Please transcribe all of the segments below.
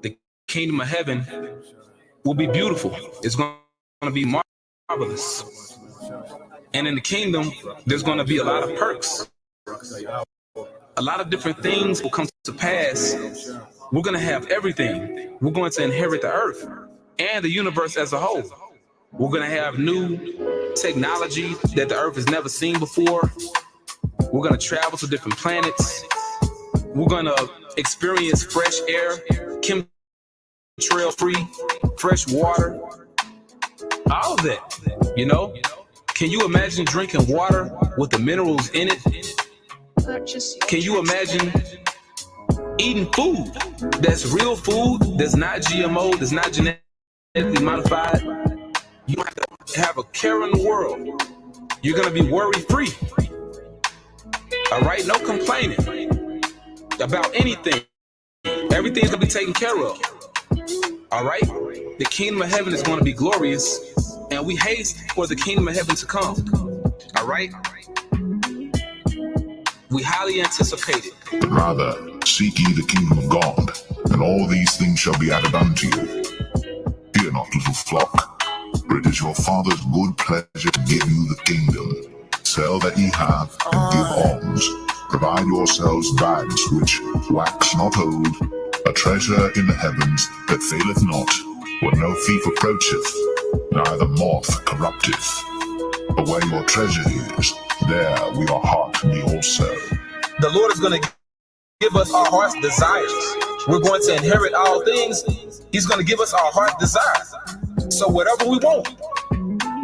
The kingdom of heaven will be beautiful. It's going to be marvelous. And in the kingdom, there's going to be a lot of perks. A lot of different things will come to pass. We're going to have everything. We're going to inherit the earth and the universe as a whole. We're going to have new technology that the earth has never seen before. We're going to travel to different planets. We're going to experience fresh air, chemtrail free, fresh water, all of that, you know? Can you imagine drinking water with the minerals in it? Can you imagine eating food that's real food, that's not GMO, that's not genetically modified? You don't have to have a care in the world. You're going to be worry free. All right? No complaining about anything. Everything's going to be taken care of. All right? The kingdom of heaven is going to be glorious, and we haste for the kingdom of heaven to come. All right? We highly anticipate it. Rather, seek ye the kingdom of God, and all these things shall be added unto you. Fear not, little flock, for it is your Father's good pleasure to give you the kingdom. Sell that ye have, and give alms. Provide yourselves bags which wax not old, a treasure in the heavens that faileth not, where no thief approacheth, neither moth corrupteth. But where your treasure is, there will your heart be also. The Lord is going to give us our heart's desires. We're going to inherit all things. He's going to give us our heart's desires. So whatever we want,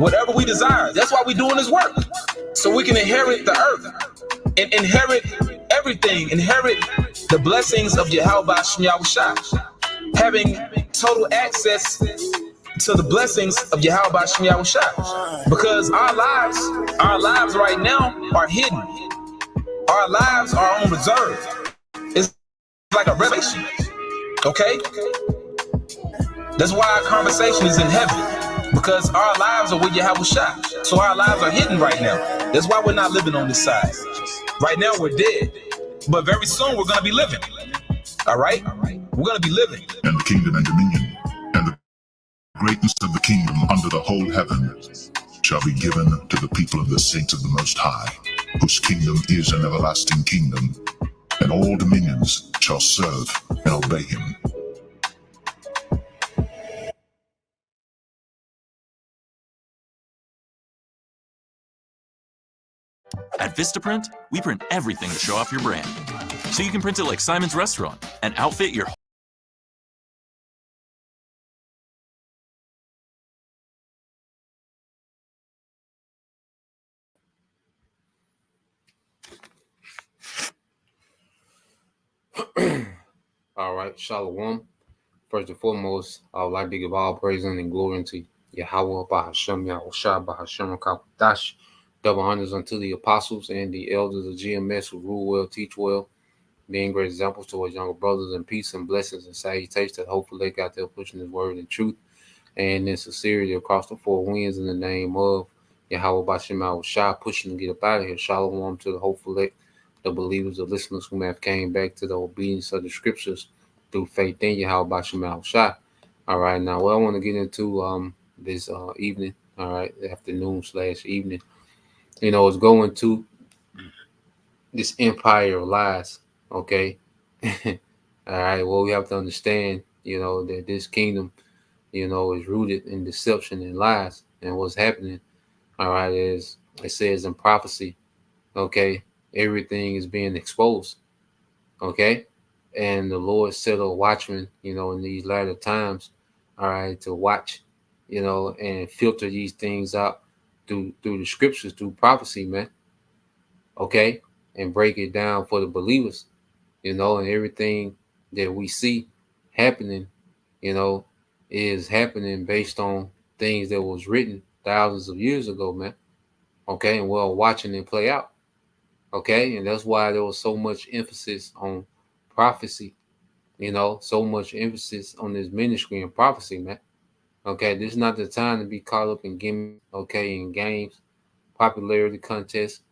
whatever we desire, that's why we're doing this work. So we can inherit the earth and inherit everything, inherit the blessings of Yahweh Shem Yahushua, having total access to the blessings of Yahweh Shem Yahushua. Because our lives right now are hidden. Our lives are on reserve. It's like a revelation. Okay? That's why our conversation is in heaven. Because our lives are with Yahushua. So our lives are hidden right now. That's why we're not living on this side. Right now we're dead. But very soon we're going to be living. All right? We're going to be living. And the kingdom and dominion, and the greatness of the kingdom under the whole heaven shall be given to the people of the saints of the Most High, whose kingdom is an everlasting kingdom, and all dominions shall serve and obey him. At Vistaprint, we print everything to show off your brand. So you can print it like Simon's Restaurant and outfit your All right, Shalom. First and foremost, I would like to give all praise and glory unto Yahweh, Bahashem, Yahushua, Bahashem, Kakadash. Double honors unto the apostles and the elders of GMS who rule well, teach well, being great examples to our younger brothers, in peace and blessings and salutations that hopefully they got there pushing his word in truth and in sincerity across the four winds in the name of Yahweh, Bahashem, Yahushua, pushing to get up out of here. Shalom to the hopeful the believers, the listeners who may have came back to the obedience of the scriptures through faith in Yahweh Bashim Al-Shah. All right, now what I want to get into this evening, all right, afternoon/evening, is going to this empire of lies, okay? All right, well, we have to understand, that this kingdom, is rooted in deception and lies. And what's happening, all right, is it says in prophecy, okay, everything is being exposed, okay? And the Lord set a watchman, in these latter times, all right, to watch, and filter these things out through the scriptures, through prophecy, man. Okay? And break it down for the believers, and everything that we see happening, is happening based on things that was written thousands of years ago, man. Okay? And we're watching it play out. Okay? And that's why there was so much emphasis on prophecy, so much emphasis on this ministry and prophecy, man. Okay, this is not the time to be caught up in gimmicks, okay, in games, popularity contests,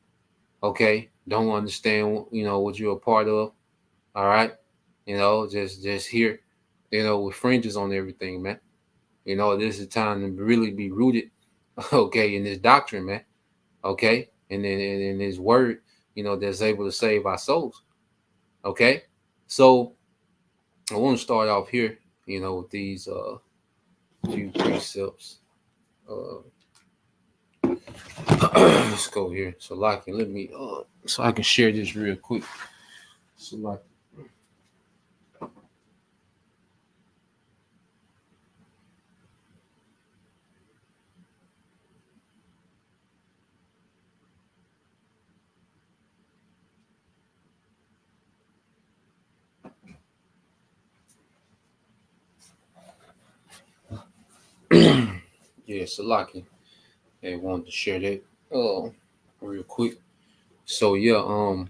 okay. Don't understand, what you're a part of, all right. Just here, with fringes on everything, man. This is time to really be rooted, okay, in this doctrine, man. Okay, and then in His Word, that's able to save our souls. Okay, so I want to start off here, with these few precepts. Let's go here. So, let me so I can share this real quick. So, yeah, Salaki. I wanted to share that real quick. So yeah,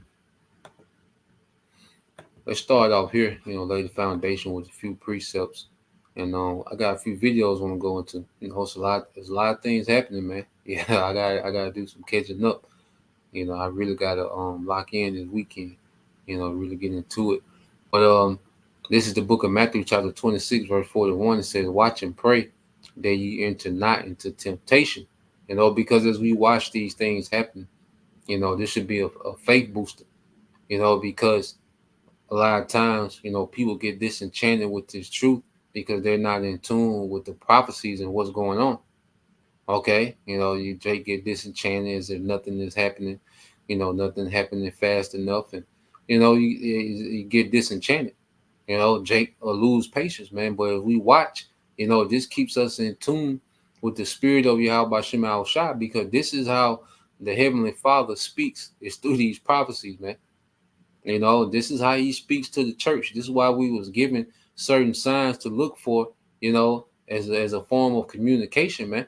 let's start off here. Lay the foundation with a few precepts, and I got a few videos I want to go into. There's a lot of things happening, man. Yeah, I gotta do some catching up. I really gotta lock in this weekend. Really get into it. But this is the book of Matthew, chapter 26, verse 41. It says, "Watch and pray that ye enter not into temptation." Because as we watch these things happen, this should be a faith booster. Because a lot of times, people get disenchanted with this truth because they're not in tune with the prophecies and what's going on. Okay, you Jake get disenchanted as if nothing is happening, nothing happening fast enough, and you get disenchanted. Jake will lose patience, man. But if we watch, this keeps us in tune with the spirit of Yahweh Shem Al Shai, because this is how the Heavenly Father speaks. It's through these prophecies, man. This is how He speaks to the church. This is why we was given certain signs to look for, as a form of communication, man.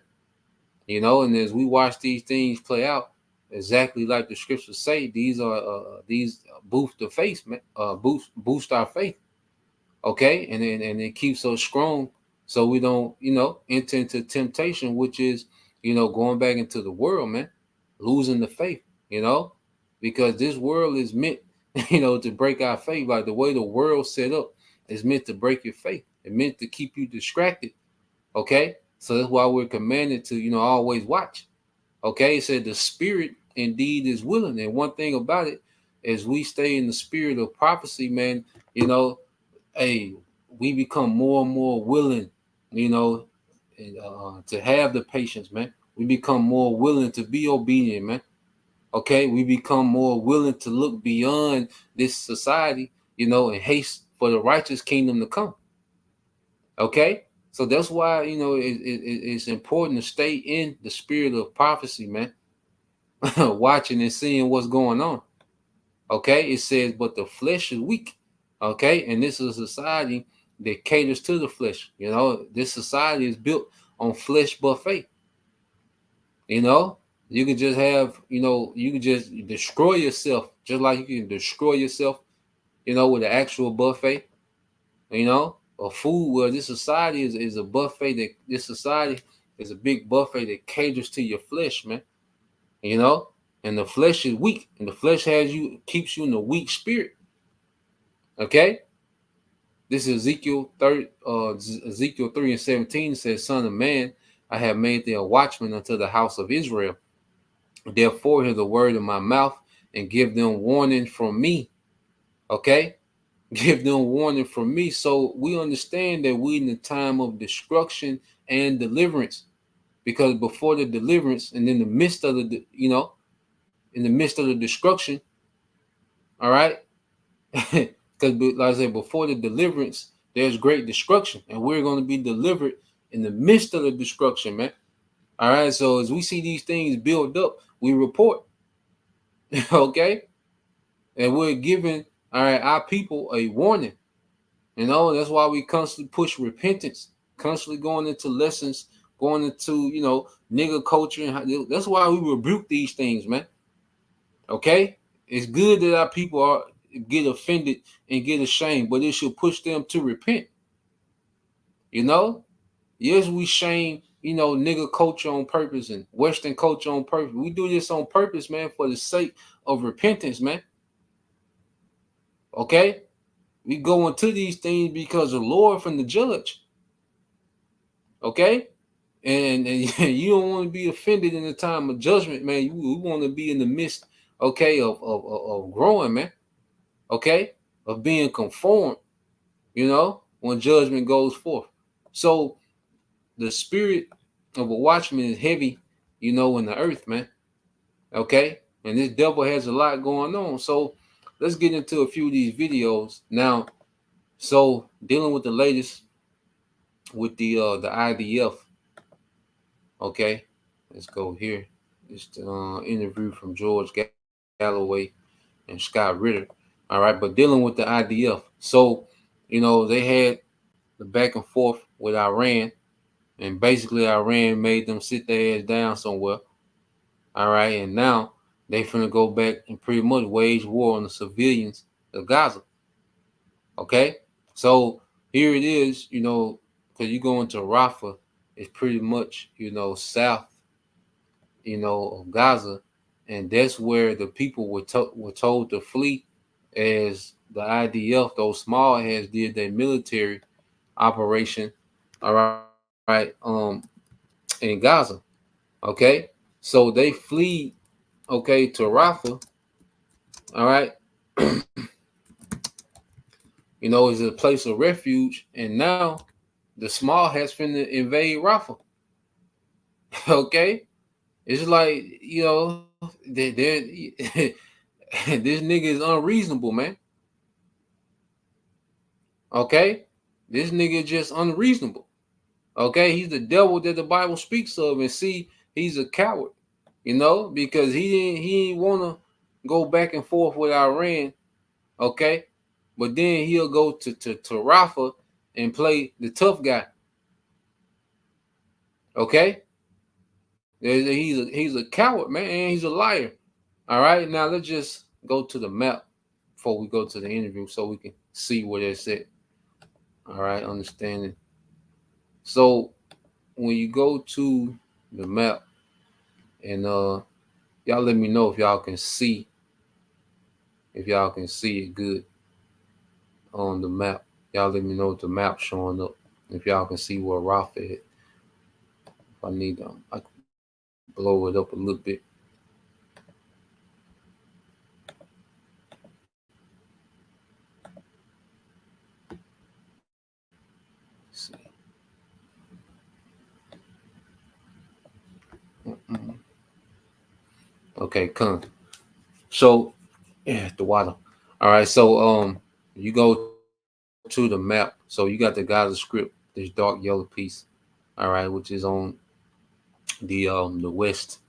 And as we watch these things play out, exactly like the scriptures say, these boost the faith, man. Boost our faith. Okay, and it keeps us strong, so we don't, enter into temptation, which is, going back into the world, man, losing the faith, because this world is meant, to break our faith. Like the way the world's set up is meant to break your faith. It's meant to keep you distracted. Okay, so that's why we're commanded to, always watch. Okay, it said the spirit indeed is willing, and one thing about it is we stay in the spirit of prophecy, man. Hey, we become more and more willing, to have the patience, man. We become more willing to be obedient, man. Okay, we become more willing to look beyond this society, and haste for the righteous kingdom to come. Okay, so that's why it's important to stay in the spirit of prophecy, man. Watching and seeing what's going on. Okay, it says, but the flesh is weak. Okay, and this is a society that caters to the flesh. This society is built on flesh buffet. You can just have, you can just destroy yourself, just like you can destroy yourself, with an actual buffet. A food where this society is a buffet. That this society is a big buffet that caters to your flesh, man. And the flesh is weak, and the flesh keeps you in a weak spirit. Okay, this is Ezekiel 3:17 says, "Son of man, I have made thee a watchman unto the house of Israel. Therefore, hear the word of my mouth and give them warning from me." Okay, give them warning from me. So we understand that we in the time of destruction and deliverance, because before the deliverance and in the midst of the, in the midst of the destruction, all right. Because, like I said, before the deliverance, there's great destruction, and we're going to be delivered in the midst of the destruction, man. All right. So as we see these things build up, we report. Okay, and we're giving our people a warning. That's why we constantly push repentance, constantly going into lessons, going into nigger culture, and that's why we rebuke these things, man. Okay, it's good that our people get offended and get ashamed, but it should push them to repent. Yes, we shame, nigger culture on purpose and Western culture on purpose. We do this on purpose, man, for the sake of repentance, man. Okay, We go into these things because the Lord from the judge. Okay? And you don't want to be offended in the time of judgment, man. You want to be in the midst, okay, of growing, man. Okay? Of being conformed, when judgment goes forth. So the spirit of a watchman is heavy, in the earth, man. Okay? And this devil has a lot going on. So let's get into a few of these videos now. So dealing with the latest with the IDF. Okay, let's go here. It's the interview from George Galloway and Scott Ritter. All right, but dealing with the IDF. So, they had the back and forth with Iran, and basically Iran made them sit their ass down somewhere. All right, and now they finna go back and pretty much wage war on the civilians of Gaza. Okay, so here it is, because you go into Rafah, it's pretty much, south, of Gaza, and that's where the people were told to flee, as the IDF, those small heads, did their military operation, all right, in Gaza. Okay, so they flee, okay, to Rafah, all right. Is a place of refuge, and now the small hats finna invade Rafah. Okay, it's like they this nigga is unreasonable, man. Okay, this nigga is just unreasonable. Okay, he's the devil that the Bible speaks of, and see, he's a coward, because he didn't want to go back and forth with Iran. Okay, but then he'll go to Rafah and play the tough guy. Okay, he's a coward, man, and he's a liar. All right, now let's just go to the map before we go to the interview, so we can see what it's at. All right, understanding. So when you go to the map, and y'all let me know if y'all can see it good on the map. Y'all let me know if the map showing up, if y'all can see where Rafah is. If I need I can blow it up a little bit. Let's see. Okay, come. So, yeah, the water. All right, so you go to the map. So you got the Gaza Strip, this dark yellow piece, all right, which is on the west,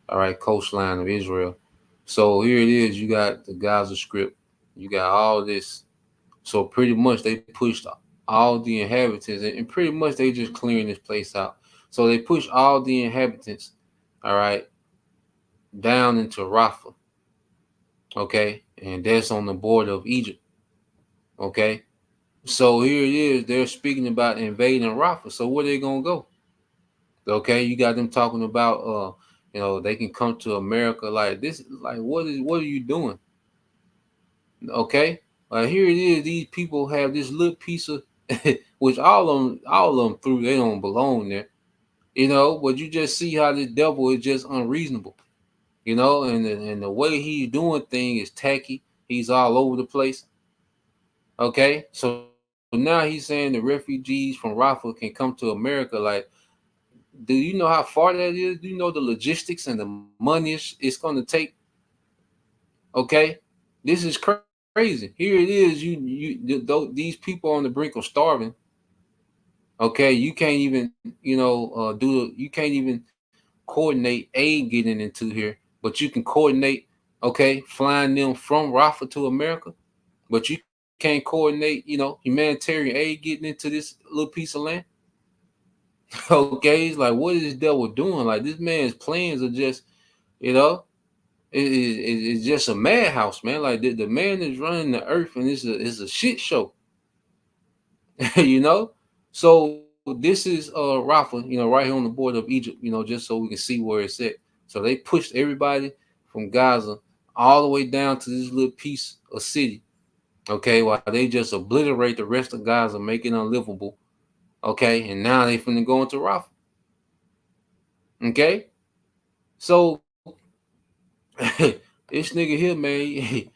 all right, coastline of Israel. So here it is. You got the Gaza Strip. You got all this. So pretty much they pushed all the inhabitants, and pretty much they just clearing this place out. So they pushed all the inhabitants, all right, down into Rafah. Okay, and that's on the border of Egypt. Okay, so here it is. They're speaking about invading Rafah. So where they gonna go? Okay, you got them talking about they can come to America like this. Like what are you doing? Okay, here it is. These people have this little piece of which all of them through, they don't belong there. But you just see how this devil is just unreasonable. And the way he's doing things is tacky. He's all over the place. Okay, so now he's saying the refugees from Rafah can come to America. Like, do you know how far that is? Do you know the logistics and the money it's going to take? Okay, this is crazy. Here it is. These people on the brink of starving. Okay, you can't even you can't even coordinate aid getting into here, but you can coordinate, okay, flying them from Rafah to America, but you can't coordinate, humanitarian aid getting into this little piece of land. Okay, it's like, what is this devil doing? Like, this man's plans are just, it's just a madhouse, man. Like, the man is running the earth, and it's a shit show. So this is Rafah, right here on the border of Egypt, just so we can see where it's at. So they pushed everybody from Gaza all the way down to this little piece of city, Okay, while they just obliterate the rest of Gaza, make it unlivable. Okay, and now they finna go into Rafah. Okay, so this nigga here, man,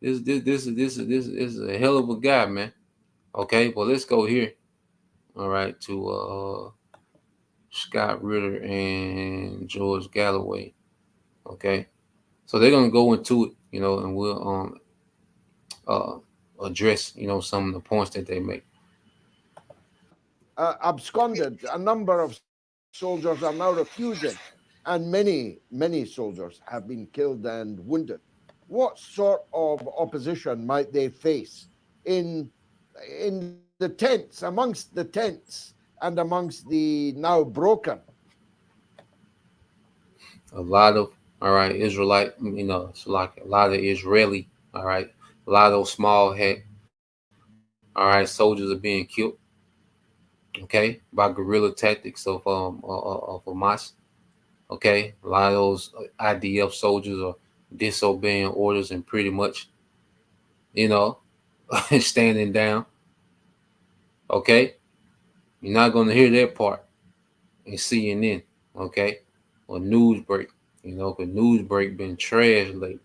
this is a hell of a guy, man. Okay, well let's go here. All right, to Scott Ritter and George Galloway. Okay, so they're gonna go into it, and we'll uh address some of the points that they make. Absconded. A number of soldiers are now refuging, and many soldiers have been killed and wounded. What sort of opposition might they face in the tents, amongst the tents, and amongst the now broken? A lot of Israelite, it's like a lot of Israeli, a lot of those small head, soldiers are being killed, okay, by guerrilla tactics of Hamas. Okay, a lot of those IDF soldiers are disobeying orders and pretty much, standing down. Okay, you're not gonna hear that part in CNN. Okay, or Newsbreak. Because Newsbreak been trash lately.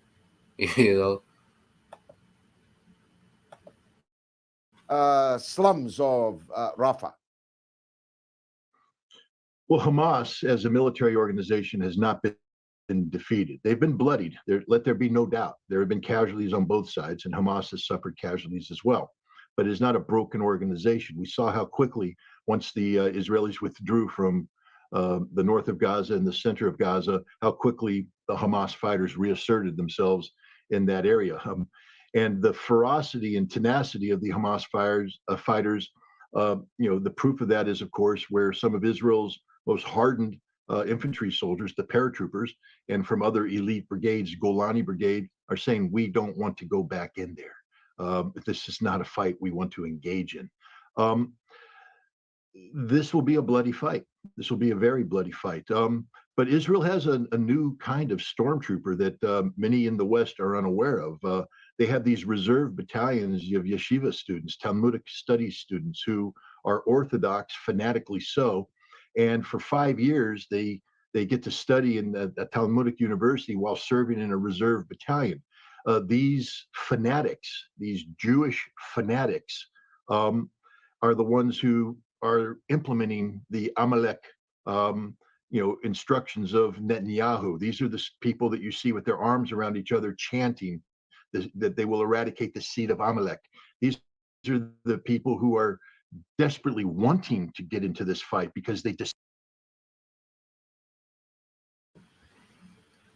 Slums of Rafah. Well, Hamas, as a military organization, has not been defeated. They've been bloodied. Let there be no doubt. There have been casualties on both sides, and Hamas has suffered casualties as well. But it's not a broken organization. We saw how quickly, once the Israelis withdrew from the north of Gaza and the center of Gaza, how quickly the Hamas fighters reasserted themselves in that area. And the ferocity and tenacity of the Hamas fighters, the proof of that is, of course, where some of Israel's most hardened infantry soldiers, the paratroopers, and from other elite brigades, Golani Brigade, are saying, we don't want to go back in there. This is not a fight we want to engage in. This will be a bloody fight. This will be a very bloody fight. But Israel has a new kind of stormtrooper that many in the West are unaware of. They have these reserve battalions of yeshiva students, Talmudic studies students, who are Orthodox, fanatically so. And for 5 years, they get to study in a Talmudic university while serving in a reserve battalion. These fanatics, these Jewish fanatics, are the ones who are implementing the Amalek, instructions of Netanyahu. These are the people that you see with their arms around each other chanting that they will eradicate the seed of Amalek. These are the people who are desperately wanting to get into this fight because they just.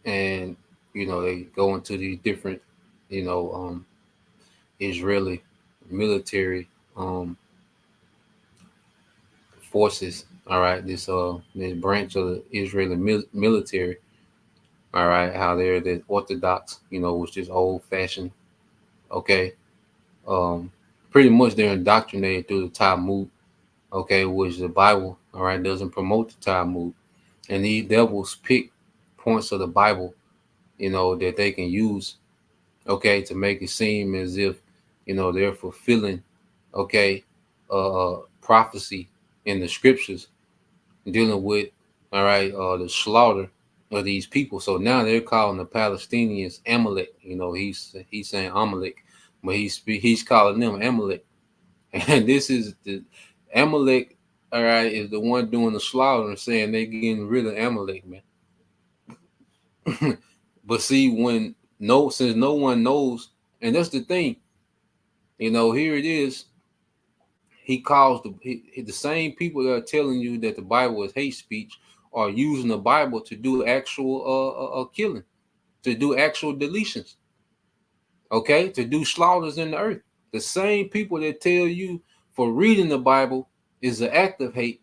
And they go into these different Israeli military forces. All right, this branch of the Israeli military. All right, how they're the Orthodox, which is old fashioned. Okay, pretty much they're indoctrinated through the Talmud. Okay, which the Bible, all right, doesn't promote the Talmud, and these devils pick points of the Bible, that they can use, okay, to make it seem as if, they're fulfilling, okay, prophecy in the scriptures dealing with, all right, the slaughter of these people. So now they're calling the Palestinians Amalek. He's saying Amalek, but he's calling them Amalek, and this is the Amalek. All right, is the one doing the slaughter and saying they're getting rid of Amalek, man. But see, since no one knows, and that's the thing, here it is. He calls the same people that are telling you that the Bible is hate speech are using the Bible to do actual killing, to do actual deletions, okay, to do slaughters in the earth. The same people that tell you for reading the Bible is an act of hate,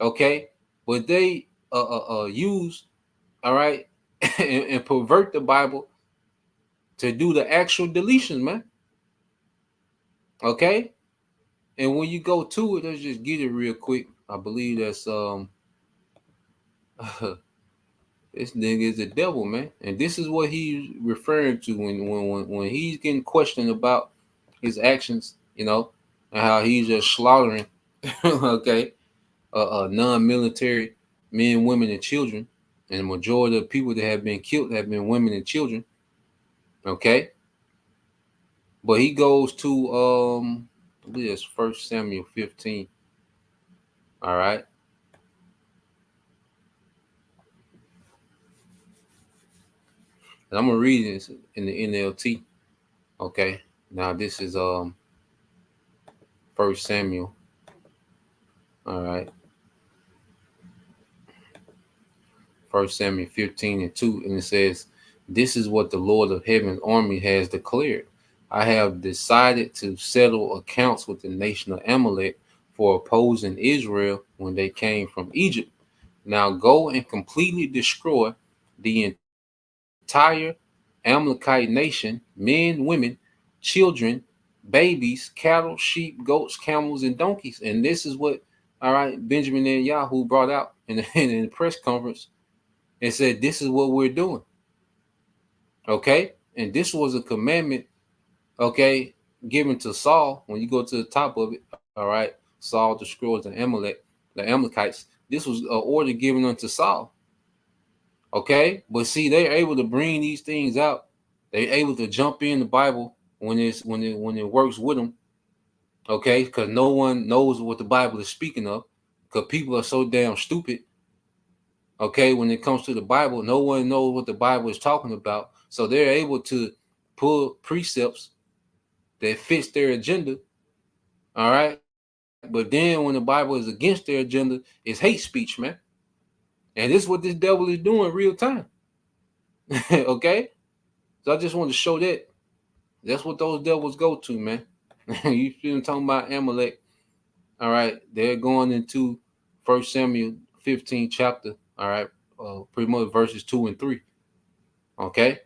okay, but they use, all right, and pervert the Bible to do the actual deletions, man. Okay, and when you go to it, let's just get it real quick. I believe that's This nigga is the devil, man. And this is what he's referring to when he's getting questioned about his actions, you know, and how he's just slaughtering, okay, non-military men, women, and children. And the majority of the people that have been killed have been women and children. Okay. But he goes to I believe it's 1 Samuel 15. All right. And I'm gonna read this in the NLT. Okay. Now this is 1 Samuel. All right. 1 Samuel 15:2, and it says, "This is what the Lord of Heaven's army has declared. I have decided to settle accounts with the nation of Amalek for opposing Israel when they came from Egypt. Now go and completely destroy the entire Amalekite nation, men, women, children, babies, cattle, sheep, goats, camels, and donkeys." And this is what, all right, Benjamin Netanyahu brought out in the press conference and said, this is what we're doing. Okay. And this was a commandment, okay, given to Saul. When you go to the top of it, all right, Saul destroys the Amalekites. This was an order given unto Saul. Okay. But see, they're able to bring these things out. They're able to jump in the Bible when it works with them. Okay. Because no one knows what the Bible is speaking of. Because people are so damn stupid. Okay, when it comes to the Bible, no one knows what the Bible is talking about. So they're able to pull precepts that fits their agenda. All right. But then when the Bible is against their agenda, it's hate speech, man. And this is what this devil is doing real time. Okay. So I just want to show that. That's what those devils go to, man. You feel talking about Amalek. All right. They're going into 1 Samuel 15 chapter. All right. Pretty much verses 2 and 3. Okay.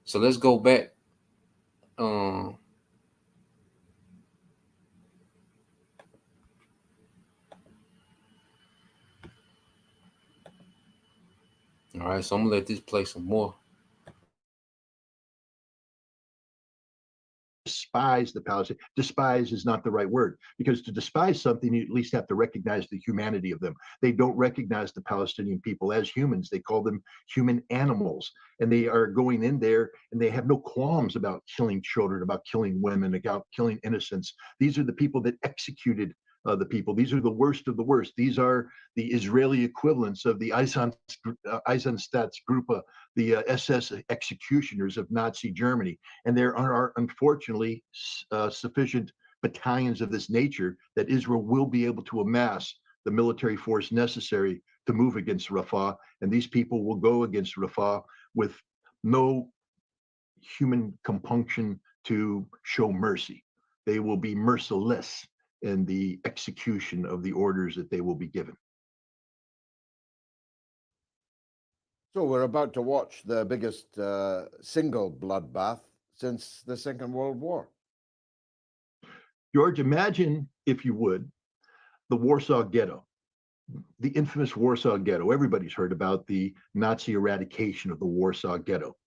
So let's go back. All right, so I'm gonna let this play some more. Despise the Palestinians. Despise is not the right word, because to despise something, you at least have to recognize the humanity of them. They don't recognize the Palestinian people as humans. They call them human animals, and they are going in there and they have no qualms about killing children, about killing women, about killing innocents. These are the people that executed the people. These are the worst of the worst. These are the Israeli equivalents of the Einsatzgruppe, the SS executioners of Nazi Germany. And there are unfortunately sufficient battalions of this nature that Israel will be able to amass the military force necessary to move against Rafah. And these people will go against Rafah with no human compunction to show mercy. They will be merciless in the execution of the orders that they will be given. So we're about to watch the biggest single bloodbath since the Second World War. George, imagine, if you would, the Warsaw Ghetto, the infamous Warsaw Ghetto. Everybody's heard about the Nazi eradication of the Warsaw Ghetto.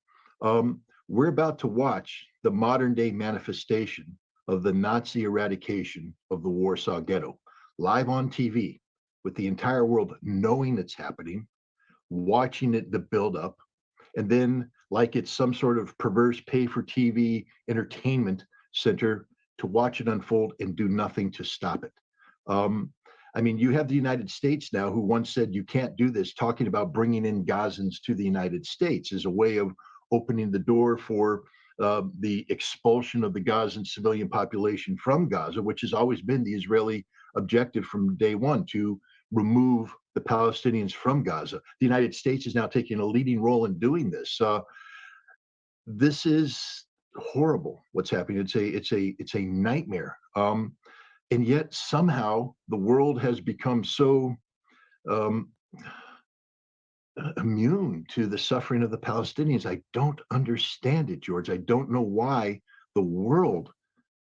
We're about to watch the modern day manifestation of the Nazi eradication of the Warsaw Ghetto, live on TV, with the entire world knowing it's happening, watching it, the buildup, and then, like it's some sort of perverse pay-for-TV entertainment center, to watch it unfold and do nothing to stop it. I mean, you have the United States now, who once said you can't do this, talking about bringing in Gazans to the United States as a way of opening the door for the expulsion of the Gazan civilian population from Gaza, which has always been the Israeli objective from day one, to remove the Palestinians from Gaza. The United States is now taking a leading role in doing this. This is horrible. What's happening? It's a nightmare. And yet somehow the world has become so immune to the suffering of the Palestinians. I don't understand it, George. I don't know why the world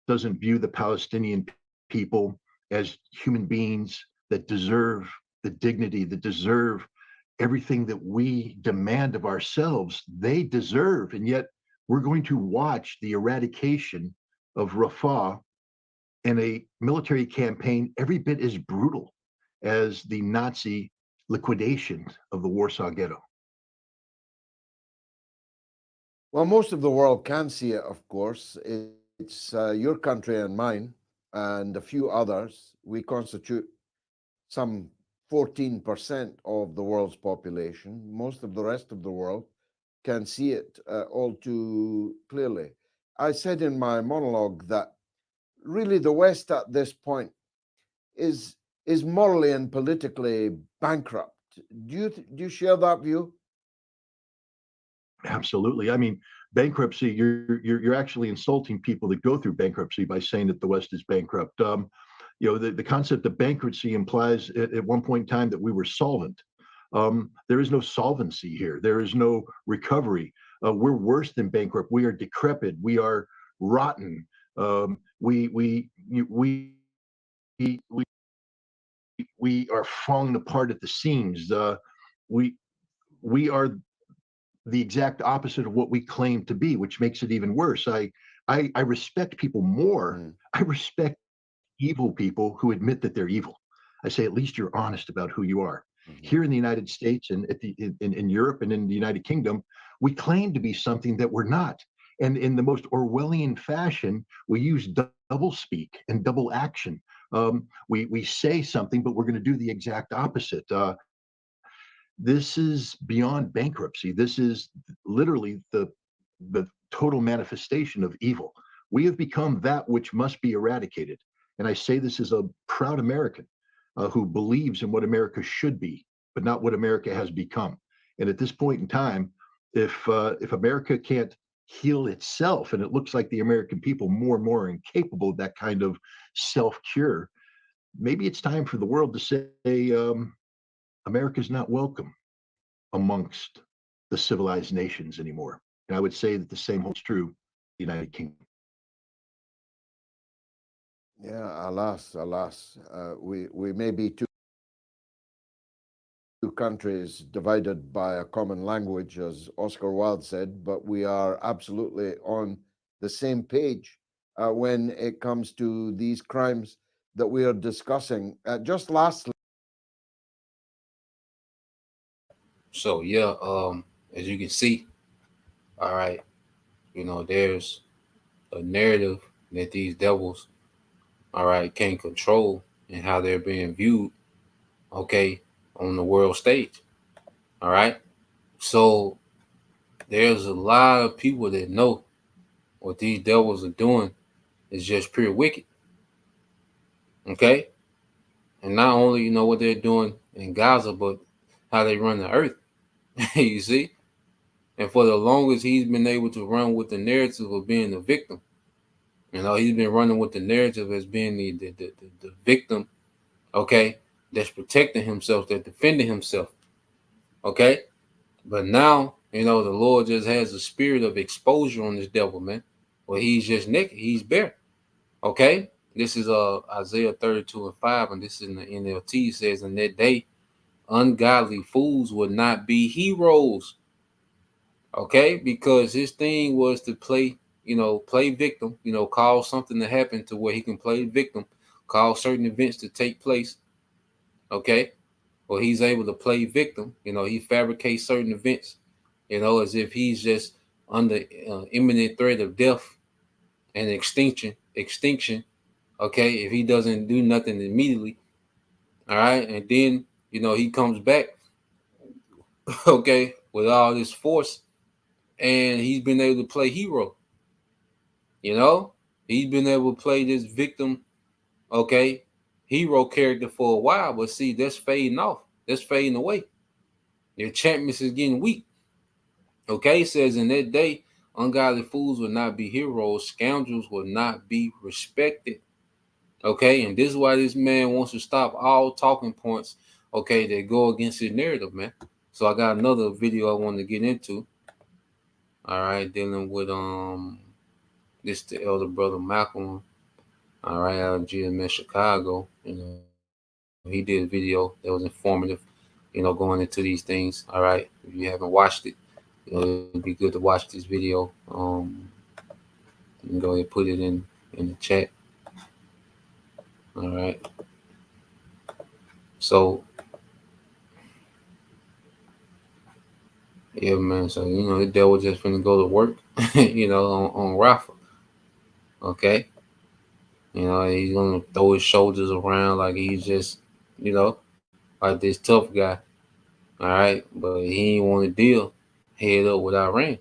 doesn't view the Palestinian people as human beings that deserve the dignity, that deserve everything that we demand of ourselves, they deserve. And yet we're going to watch the eradication of Rafah in a military campaign every bit as brutal as the Nazi liquidation of the Warsaw Ghetto. Well, most of the world can see it, of course. It's your country and mine, and a few others. We constitute some 14% of the world's population. Most of the rest of the world can see it all too clearly. I said in my monologue that really the West at this point is morally and politically bankrupt. Do you share that view? Absolutely. I mean, bankruptcy, you're actually insulting people that go through bankruptcy by saying that the West is bankrupt. The concept of bankruptcy implies at one point in time that we were solvent. There is no solvency here. There is no recovery. We're worse than bankrupt. We are decrepit. We are rotten. We are falling apart at the seams. We are the exact opposite of what we claim to be, which makes it even worse. I respect people more. I respect evil people who admit that they're evil. I say, at least you're honest about who you are. Here in the United States and in Europe and in the United Kingdom, we claim to be something that we're not. And in the most Orwellian fashion, we use double speak and double action. We say something, but we're going to do the exact opposite. This is beyond bankruptcy. This is literally the total manifestation of evil. We have become that which must be eradicated. And I say this as a proud American who believes in what America should be, but not what America has become. And at this point in time, if America can't heal itself, and it looks like the American people more and more are incapable of that kind of self-cure, maybe it's time for the world to say America's not welcome amongst the civilized nations anymore. And I would say that the same holds true the United Kingdom. Yeah, alas, we may be two countries divided by a common language, as Oscar Wilde said, but we are absolutely on the same page when it comes to these crimes that we are discussing. Just lastly. So yeah, as you can see, all right, there's a narrative that these devils, all right, can control and how they're being viewed, okay, on the world stage. All right. So there's a lot of people that know what these devils are doing is just pure wicked. Okay. And not only what they're doing in Gaza, but how they run the earth. You see? And for the longest, he's been able to run with the narrative of being the victim. He's been running with the narrative as being the victim, okay, that's protecting himself, that's defending himself, okay? But now, the Lord just has a spirit of exposure on this devil, man. Well, he's just naked, he's bare, okay? This is Isaiah 32:5, and this is in the NLT. It says, in that day, ungodly fools would not be heroes, okay? Because his thing was to play victim, cause something to happen to where he can play victim, cause certain events to take place, okay? Well, he's able to play victim, he fabricates certain events, as if he's just under imminent threat of death and extinction, okay, if he doesn't do nothing immediately, all right? And then, he comes back, okay, with all this force, and he's been able to play hero. He's been able to play this victim, okay, hero character for a while, but see, that's fading off. That's fading away. Your champions is getting weak. Okay, it says, in that day, ungodly fools will not be heroes, scoundrels will not be respected. Okay, and this is why this man wants to stop all talking points, okay, that go against his narrative, man. So I got another video I want to get into. All right, dealing with this the elder brother Malcolm, all right, out of GMS Chicago. He did a video that was informative, going into these things. All right, if you haven't watched it, it'd be good to watch this video. You can go ahead and put it in the chat. All right. So yeah, man. So the devil just finna go to work, on Rafa. Okay. He's gonna throw his shoulders around like he's just, like this tough guy. All right, but he ain't want to deal head up with Iran.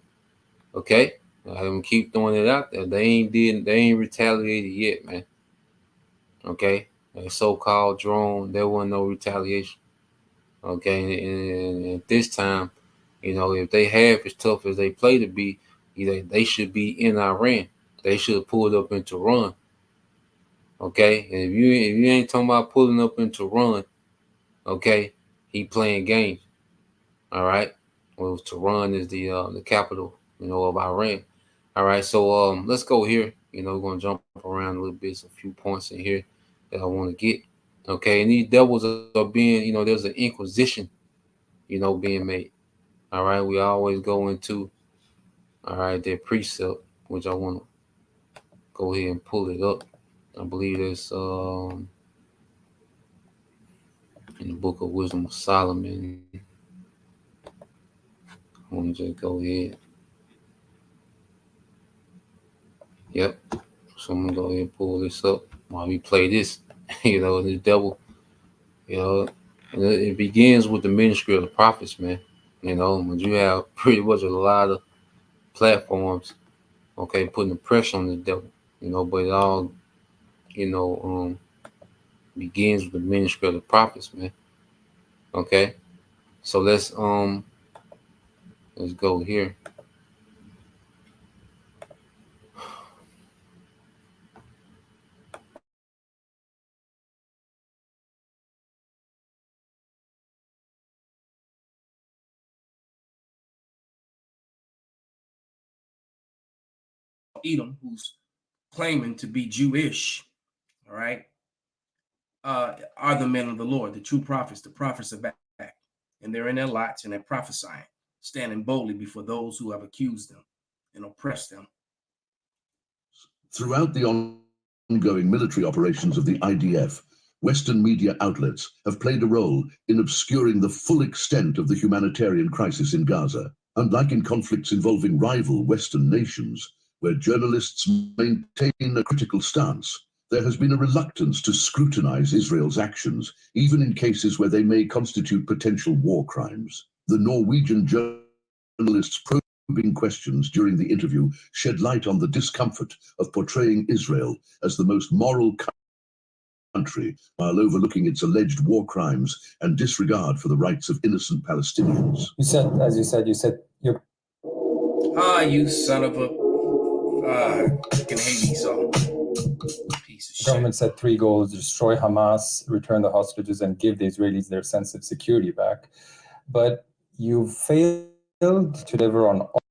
Okay, I them keep throwing it out there. They ain't retaliated yet, man. Okay, a so-called drone, there wasn't no retaliation. Okay, and at this time, if they have as tough as they play to be, they should be in Iran. They should have pulled up into run. Okay, and if you ain't talking about pulling up into run, okay, he playing games. All right. Well, Tehran is the capital, of Iran. All right. So let's go here. We're gonna jump around a little bit. So a few points in here that I want to get. Okay, and these devils are being, there's an inquisition, being made. All right. We always go into, all right, their precept, which I want to go ahead and pull it up. I believe it's in the Book of Wisdom of Solomon. I want to just go ahead. Yep. So I'm gonna go ahead and pull this up while we play this. The devil. It begins with the ministry of the prophets, man. When you have pretty much a lot of platforms, okay, putting the pressure on the devil. But it all, begins with the ministry of the prophets, man. Okay. So let's go here. Edom, who's claiming to be Jewish, all right, are the men of the Lord, the true prophets. The prophets are back, and they're in their lots and they're prophesying, standing boldly before those who have accused them and oppressed them. Throughout the ongoing military operations of the IDF, Western media outlets have played a role in obscuring the full extent of the humanitarian crisis in Gaza. Unlike in conflicts involving rival Western nations, where journalists maintain a critical stance, there has been a reluctance to scrutinize Israel's actions, even in cases where they may constitute potential war crimes. The Norwegian journalists probing questions during the interview shed light on the discomfort of portraying Israel as the most moral country while overlooking its alleged war crimes and disregard for the rights of innocent Palestinians. You said you're... You son of a... can hate Esau. The government set 3 goals: destroy Hamas, return the hostages, and give the Israelis their sense of security back. But you failed to deliver on all.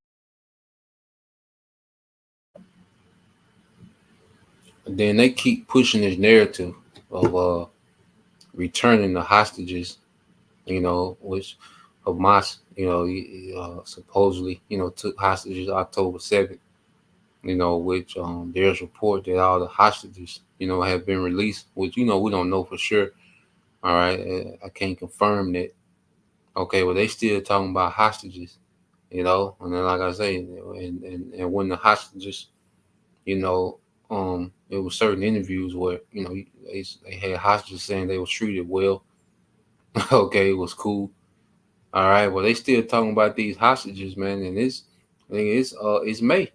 Then they keep pushing this narrative of returning the hostages, which Hamas, supposedly, took hostages October 7th, which there's report that all the hostages, have been released, which, we don't know for sure. All right. I can't confirm that. Okay. Well, they still talking about hostages, and then, like I say, and when the hostages, it was certain interviews where, they had hostages saying they were treated well. Okay. It was cool. All right. Well, they still talking about these hostages, man. And it's May.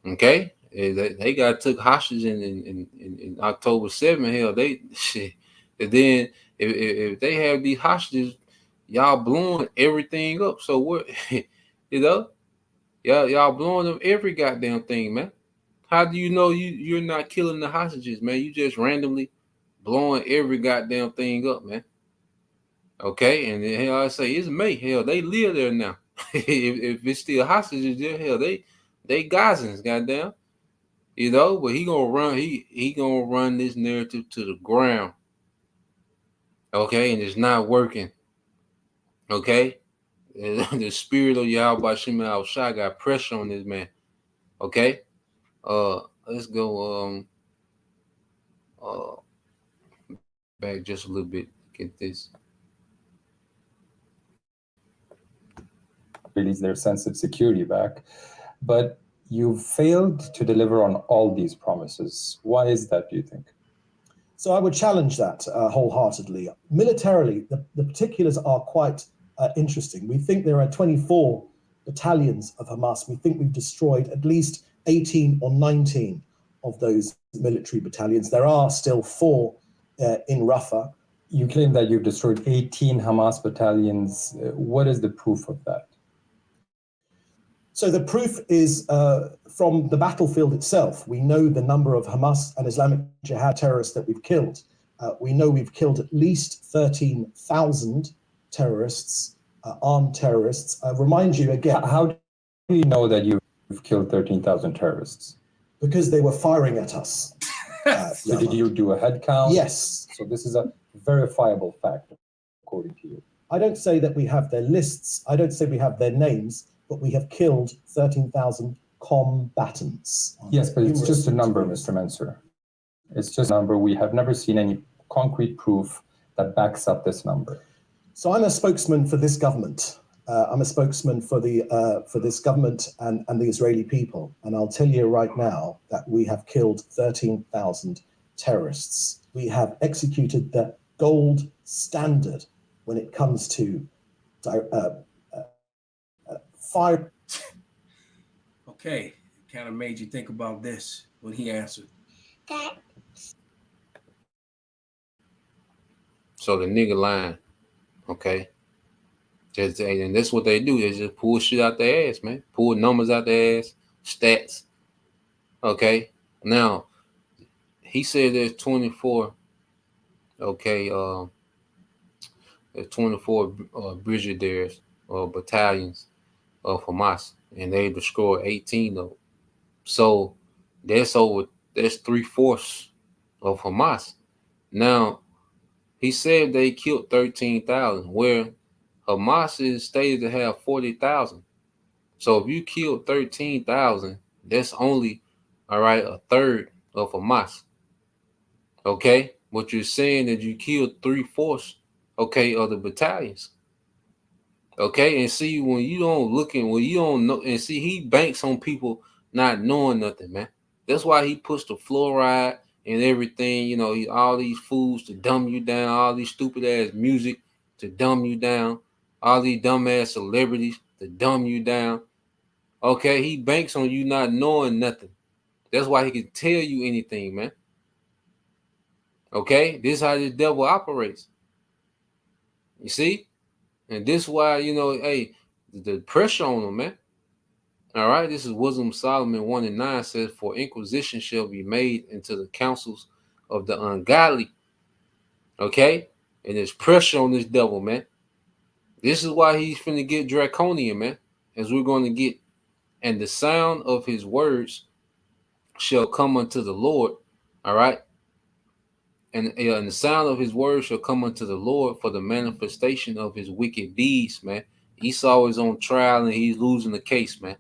Okay. They got took hostage in October 7th. Hell, they shit. And then if they have these hostages, y'all blowing everything up. So what, y'all blowing up every goddamn thing, man. How do you know you're not killing the hostages, man? You just randomly blowing every goddamn thing up, man. Okay, and then hell, I say it's May. Hell, they live there now. if it's still hostages there, hell, they Gazans, goddamn. But he gonna run. He gonna run this narrative to the ground. Okay, and it's not working. Okay, and the spirit of Yahweh Shem Al Shai got pressure on this man. Okay, let's go back just a little bit. Get this. Release their sense of security back, but you failed to deliver on all these promises. Why is that, do you think? So I would challenge that wholeheartedly. Militarily, the particulars are quite interesting. We think there are 24 battalions of Hamas. We think we've destroyed at least 18 or 19 of those military battalions. There are still 4 in Rafah. You claim that you've destroyed 18 Hamas battalions. What is the proof of that? So the proof is from the battlefield itself. We know the number of Hamas and Islamic Jihad terrorists that we've killed. We know we've killed at least 13,000 terrorists, armed terrorists. I remind you again. How do you know that you've killed 13,000 terrorists? Because they were firing at us. So did you do a head count? Yes. So this is a verifiable fact, according to you. I don't say that we have their lists. I don't say we have their names, but we have killed 13,000 combatants. Yes, but it's just a number, Mr. Mensur. It's just a number. We have never seen any concrete proof that backs up this number. So I'm a spokesman for this government. I'm a spokesman for this government and the Israeli people. And I'll tell you right now that we have killed 13,000 terrorists. We have executed the gold standard when it comes to fire. Okay, kind of made you think about this when he answered. So the nigga lying, okay? And that's what they do. They just pull shit out their ass, man. Pull numbers out their ass, stats. Okay. Now, he said there's 24. Okay. There's 24 brigadiers or battalions of Hamas, and they destroyed 18 of them. So that's 3/4 of Hamas. Now, he said they killed 13,000, where Hamas is stated to have 40,000. So if you killed 13,000, that's only, all right, a third of Hamas. Okay? What you're saying that you killed 3/4, okay, of the battalions. Okay? And see, when you don't know, and see, he banks on people not knowing nothing, man. That's why he puts the fluoride and everything, all these foods to dumb you down, all these stupid ass music to dumb you down, all these dumbass celebrities to dumb you down. Okay, he banks on you not knowing nothing. That's why he can tell you anything, man. Okay, this is how this devil operates. You see? And this is why, hey, the pressure on him, man. All right, this is Wisdom Solomon 1:9 says, "For inquisition shall be made into the counsels of the ungodly." Okay? And there's pressure on this devil, man. This is why he's finna get draconian, man, as we're going to get. And the sound of his words shall come unto the Lord. All right? And the sound of his words shall come unto the Lord for the manifestation of his wicked deeds, man. Esau is on trial and he's losing the case, man.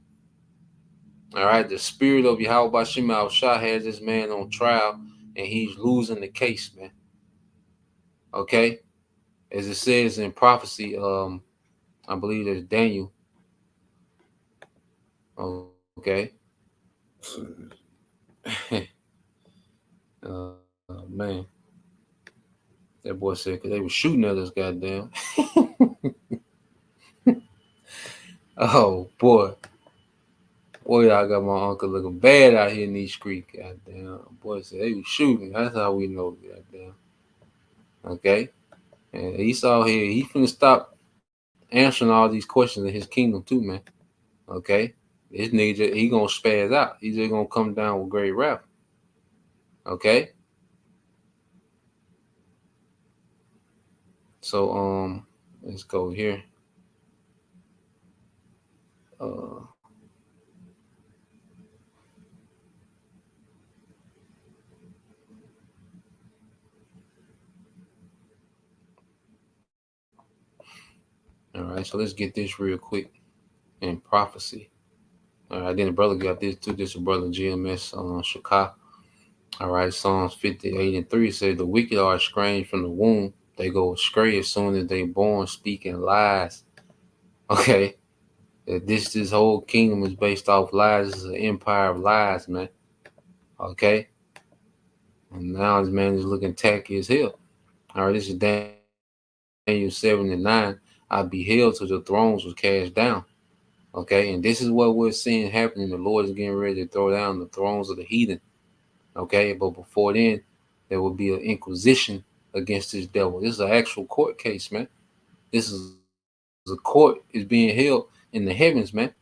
All right, the spirit of Yahweh Shem Al Shah has this man on trial and he's losing the case, man. Okay? As it says in prophecy, I believe there's Daniel. Okay. Man. That boy said, because they were shooting at us, goddamn. Oh, boy. Boy, I got my uncle looking bad out here in these streets, goddamn. Boy said, they were shooting. That's how we know, goddamn. Okay? And Esau here, he finna stop answering all these questions in his kingdom too, man. Okay? This nigga, he gonna spaz out. He's just gonna come down with great wrath. Okay? So, let's go here. All right, so let's get this real quick in prophecy. All right, then the brother got this too. This is brother GMS Shaka. All right, Psalms 58:3 says, the wicked are estranged from the womb. They go astray as soon as they born, speaking lies. Okay, this whole kingdom is based off lies. This is an empire of lies, man. Okay, and now this man is looking tacky as hell. All right, this is Daniel 7:9. I beheld till the thrones was cast down. Okay, and this is what we're seeing happening. The Lord is getting ready to throw down the thrones of the heathen. Okay, but before then, there will be an inquisition against this devil. This is an actual court case, man. This is a court is being held in the heavens, man.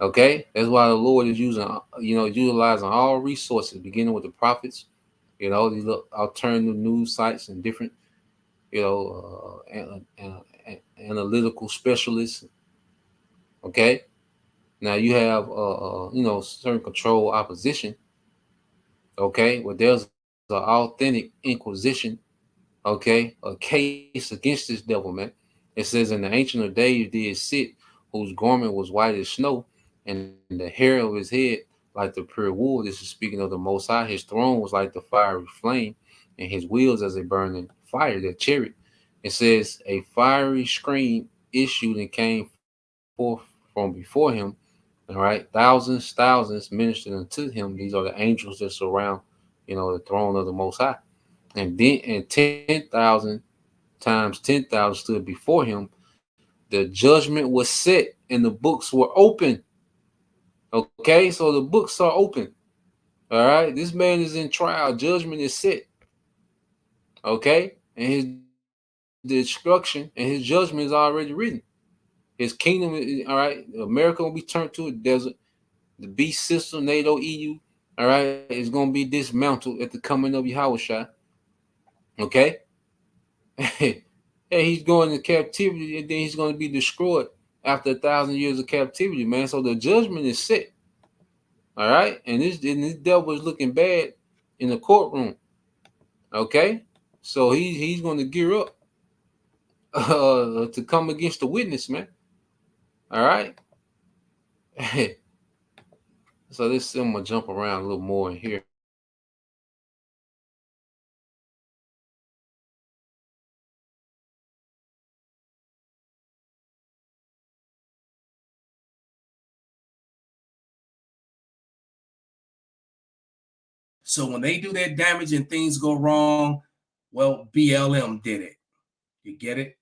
Okay, that's why the Lord is utilizing all resources, beginning with the prophets, these little alternative news sites and different, analytical specialists. Okay, now you have, certain control opposition. Okay, well, there's an authentic inquisition. Okay, a case against this devil, man. It says, in the Ancient of Days did sit, whose garment was white as snow, and the hair of his head like the pure wool. This is speaking of the Most High. His throne was like the fiery flame, and his wheels as a burning fire, the chariot. It says, a fiery scream issued and came forth from before him. All right, thousands ministered unto him. These are the angels that surround, the throne of the Most High. And 10,000 times 10,000 stood before him. The judgment was set and the books were open. Okay, so the books are open. All right, this man is in trial. Judgment is set. Okay, and his destruction and his judgment is already written. His kingdom, all right, America will be turned to a desert. The beast system, NATO, EU, all right, is going to be dismantled at the coming of Yahushua. Okay? He's going to captivity, and then he's going to be destroyed after 1,000 years of captivity, man. So the judgment is set. All right? And this devil is looking bad in the courtroom. Okay? So he's going to gear up to come against the witness, man. All right? So I'm going to jump around a little more in here. So when they do that damage and things go wrong, well, BLM did it. You get it?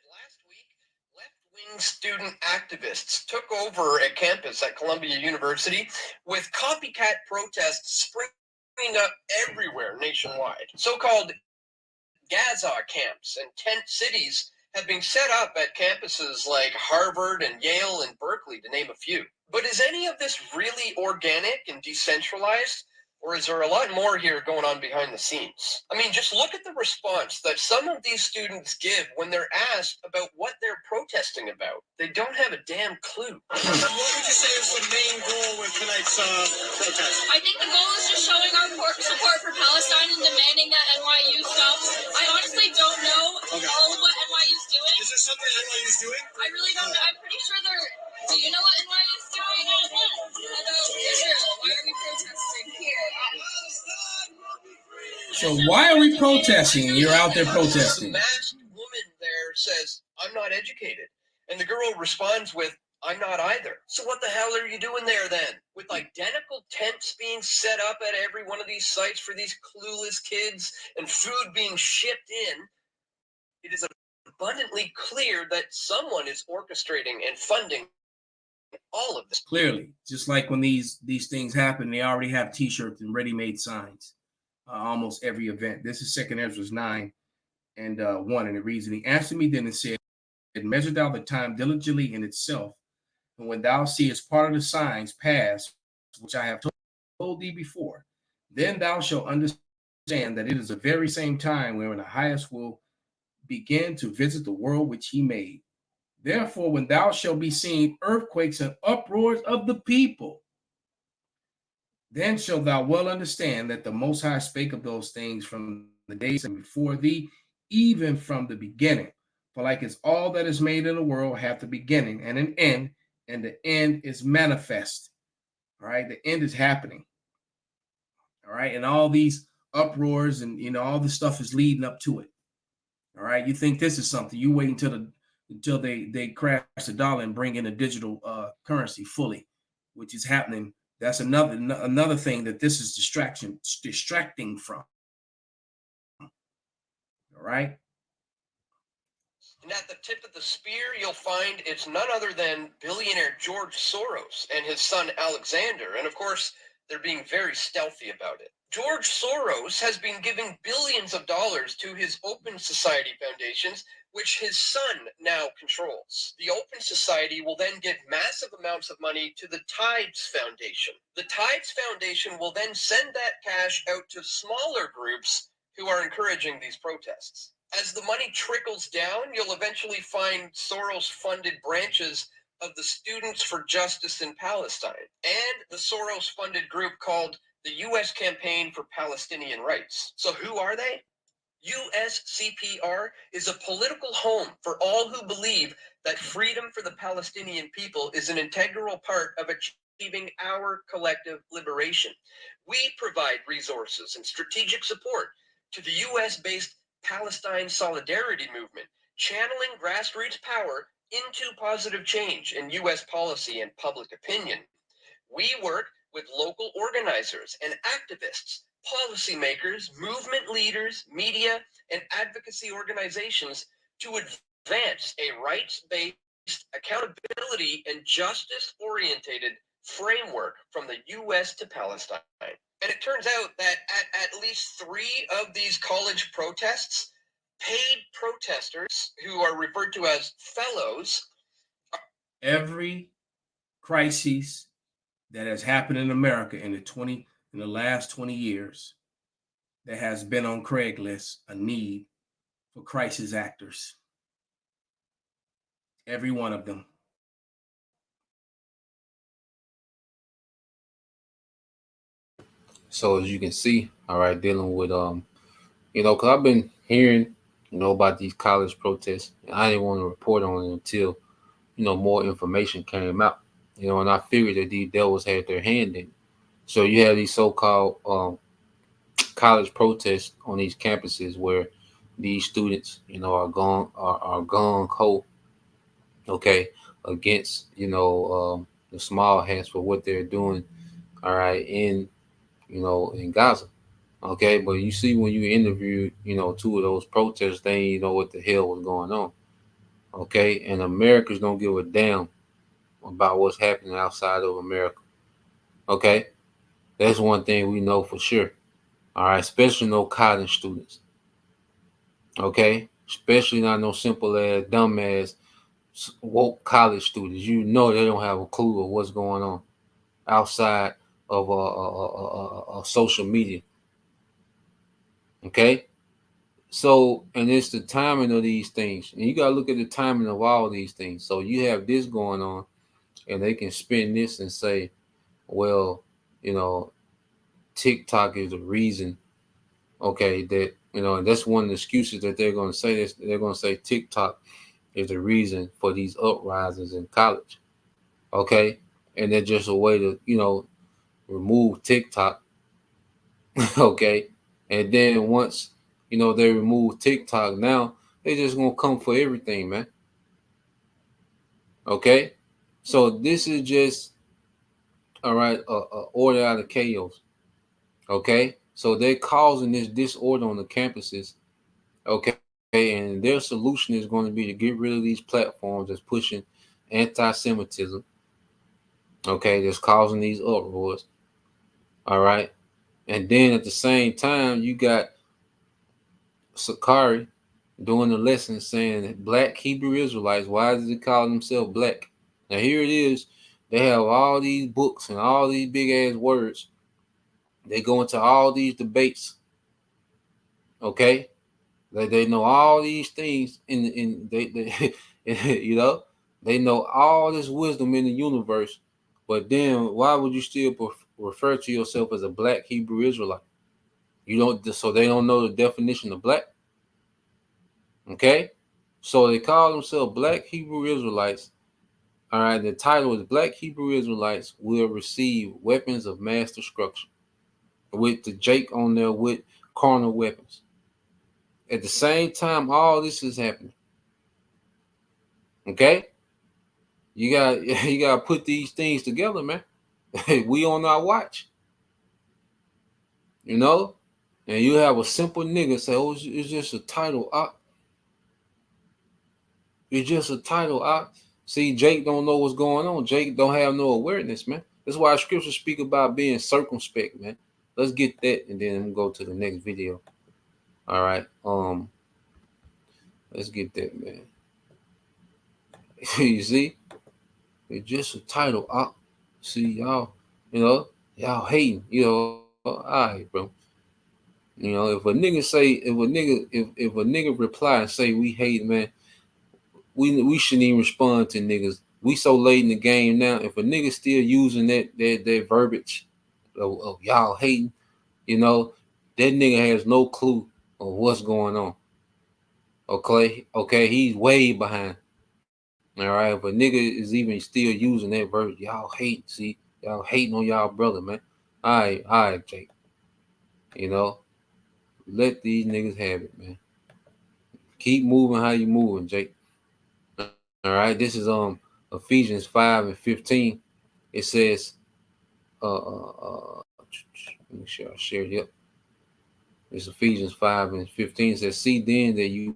Last week, left-wing student activists took over a campus at Columbia University with copycat protests springing up everywhere nationwide. So-called Gaza camps and tent cities have been set up at campuses like Harvard and Yale and Berkeley, to name a few. But is any of this really organic and decentralized? Or is there a lot more here going on behind the scenes? I mean, just look at the response that some of these students give when they're asked about what they're protesting about. They don't have a damn clue. What would you say is the main goal with tonight's protest? I think the goal is just showing our support for Palestine and demanding that NYU stops. I honestly don't know all of what NYU's doing. Is there something NYU's doing? I really don't know. I'm pretty sure they're... Do you know what NYU's doing? About Israel. Why are we protesting here? So why are we protesting? You're out there protesting. The masked woman there says, I'm not educated. And the girl responds with, I'm not either. So what the hell are you doing there then? With identical tents being set up at every one of these sites for these clueless kids and food being shipped in, it is abundantly clear that someone is orchestrating and funding all of this. Clearly, just like when these things happen, they already have T-shirts and ready-made signs. Almost every event. This is 2 Ezra 9 and 1, and it reads, and he answered me then and said, measure thou the time diligently in itself, and when thou seest part of the signs pass, which I have told thee before, then thou shalt understand that it is the very same time wherein the highest will begin to visit the world which he made. Therefore, when thou shalt be seeing earthquakes and uproars of the people, then shalt thou well understand that the Most High spake of those things from the days and before thee, even from the beginning. For like as all that is made in the world hath a beginning and an end, and the end is manifest. All right, the end is happening. All right, and all these uproars and all this stuff is leading up to it. All right, you think this is something? You wait until they crash the dollar and bring in a digital currency fully, which is happening. That's another thing that this is distracting from. All right. And at the tip of the spear, you'll find it's none other than billionaire George Soros and his son Alexander. And of course, they're being very stealthy about it. George Soros has been giving billions of dollars to his Open Society foundations, which his son now controls. The Open Society will then give massive amounts of money to the Tides Foundation. The Tides Foundation will then send that cash out to smaller groups who are encouraging these protests. As the money trickles down, you'll eventually find Soros-funded branches of the Students for Justice in Palestine and the Soros-funded group called the U.S. Campaign for Palestinian Rights. So who are they? USCPR is a political home for all who believe that freedom for the Palestinian people is an integral part of achieving our collective liberation. We provide resources and strategic support to the U.S.-based Palestine Solidarity Movement, channeling grassroots power into positive change in U.S. policy and public opinion. We work with local organizers and activists, policymakers, movement leaders, media, and advocacy organizations to advance a rights-based, accountability, and justice-oriented framework from the U.S. to Palestine. And it turns out that at least 3 of these college protests, paid protesters who are referred to as fellows. Every crisis that has happened in America in the last 20 years, there has been on Craigslist a need for crisis actors. Every one of them. So as you can see, all right, dealing with because I've been hearing, about these college protests. And I didn't want to report on it until, more information came out. And I figured that these devils had their hand in it. So you have these so-called college protests on these campuses where these students, are gung ho, okay, against, the small hats for what they're doing, all right, in Gaza. Okay, but you see when you interview, 2 of those protesters, they ain't know what the hell was going on. Okay, and Americans don't give a damn about what's happening outside of America. Okay, that's one thing we know for sure. All right, especially no college students. Okay, especially not no simple ass, dumb ass, woke college students. They don't have a clue of what's going on outside of social media. Okay, so, and it's the timing of these things, and you got to look at the timing of all these things. So you have this going on, and they can spin this and say, well, TikTok is the reason, okay, that, and that's one of the excuses that they're going to say. This, they're going to say TikTok is the reason for these uprisings in college, okay, and they're just a way to, remove TikTok, okay, and then once, they remove TikTok, now they just gonna come for everything, man. Okay, so this is just, all right, order out of chaos. Okay, so they're causing this disorder on the campuses. Okay, and their solution is going to be to get rid of these platforms that's pushing anti-Semitism. Okay, that's causing these uproars. All right, and then at the same time, you got Sakari doing the lesson saying Black Hebrew Israelites. Why does it call themselves black? Now here it is. They have all these books and all these big ass words. They go into all these debates. Okay, they know all these things in they they know all this wisdom in the universe. But then why would you still refer to yourself as a Black Hebrew Israelite? You don't, so they don't know the definition of black. Okay, so they call themselves Black Hebrew Israelites. All right, the title is Black Hebrew Israelites will receive weapons of mass destruction, with the Jake on there with carnal weapons. At the same time, all this is happening. Okay, you got to put these things together, man. We on our watch, you know. And you have a simple nigga say, "Oh, it's just a title." It's just a title. See, Jake don't know what's going on. Jake don't have no awareness, man. That's why scriptures speak about being circumspect, man. Let's get that, and then we'll go to the next video. All right. Let's get that, man. You see, it's just a title. See, y'all, y'all hating, all right, bro. If a nigga reply and say we hate, man, we shouldn't even respond to niggas. We so late in the game now. If a nigga still using that verbiage of y'all hating, that nigga has no clue of what's going on. Okay, he's way behind. All right, if a nigga is even still using that verbiage, y'all hate. See, y'all hating on y'all brother, man. All right, Jake. Let these niggas have it, man. Keep moving how you moving, Jake. All right, this is Ephesians 5:15. It says, let me sure I shared it up. It's Ephesians 5:15. It says, "See then that you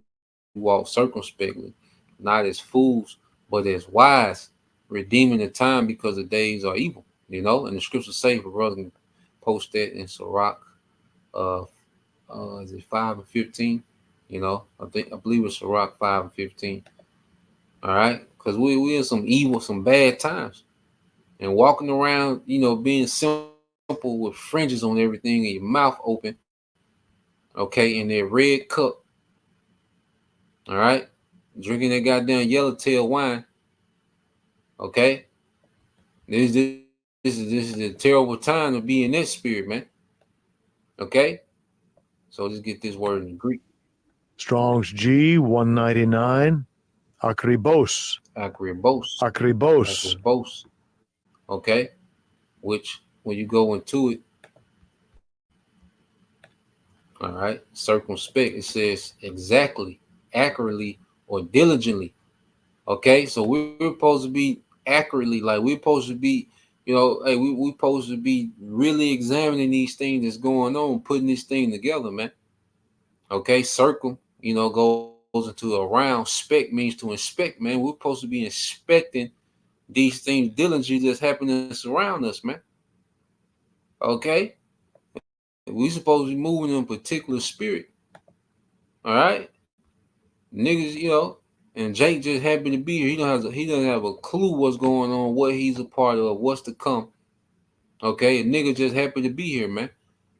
walk circumspectly, not as fools, but as wise, redeeming the time because the days are evil." And the scriptures say, for brother can post that in Sirach, is it 5:15? I believe it's Sirach 5:15. All right, because we in some evil, some bad times, and walking around, being simple with fringes on everything and your mouth open, okay, in their red cup. All right, drinking that goddamn yellowtail wine. Okay, this is a terrible time to be in that spirit, man. Okay, so let's get this word in Greek. Strong's G 199. Akribos. Okay, which when you go into it, all right, circumspect, it says exactly, accurately, or diligently. Okay, so we're supposed to be accurately, like we're supposed to be, hey, we're supposed to be really examining these things that's going on, putting this thing together, man. Okay, circle, goes into around. Spec means to inspect, man. We're supposed to be inspecting these things diligently that's happening around us, man. Okay, we supposed to be moving in a particular spirit. All right, niggas, and Jake just happened to be here. He doesn't have a clue what's going on, what he's a part of, what's to come. Okay, a nigga just happened to be here, man.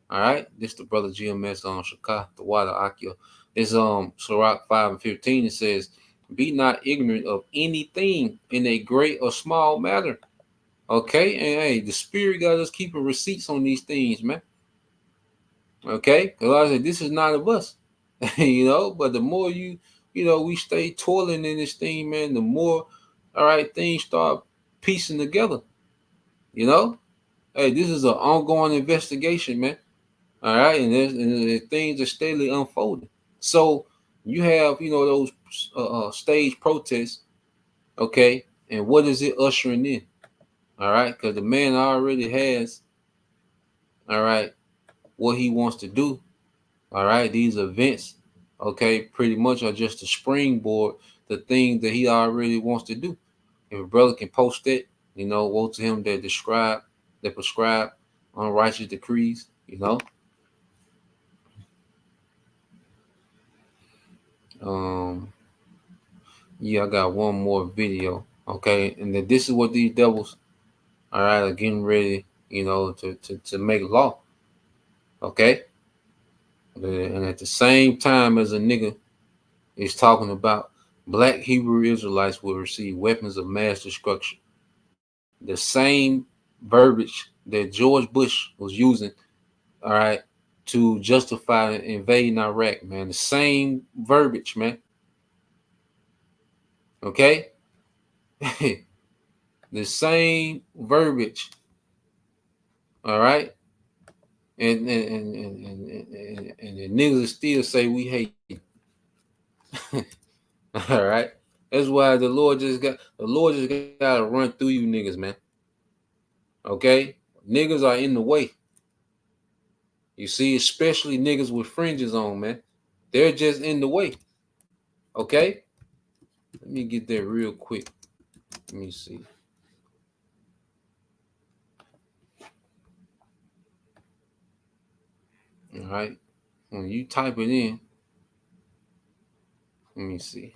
All right, this the brother GMS on Shaka, the water Akio. It's Sirach 5:15. It says, "Be not ignorant of anything in a great or small matter." Okay, and hey, the spirit got us keeping receipts on these things, man. Okay, because I said this is not of us, but the more we stay toiling in this thing, man, the more, all right, things start piecing together. Hey, this is an ongoing investigation, man. All right, and there's things are steadily unfolding. So you have, those stage protests, okay, and what is it ushering in? All right, because the man already has, all right, what he wants to do. All right, these events, okay, pretty much are just a springboard, the thing that he already wants to do. If a brother can post it, woe to him that prescribe unrighteous decrees, Yeah, I got one more video, okay, and then this is what these devils, all right, are getting ready, to make law, okay, and at the same time as a nigga is talking about Black Hebrew Israelites will receive weapons of mass destruction, the same verbiage that George Bush was using, all right, to justify invading Iraq, man. The same verbiage, man. Okay? The same verbiage. All right? And the niggas still say we hate you. All right? That's why the Lord just got to run through you niggas, man. Okay? Niggas are in the way. You see, especially niggas with fringes on, man. They're just in the way. Okay? Let me get there real quick. Let me see. All right. When you type it in, let me see.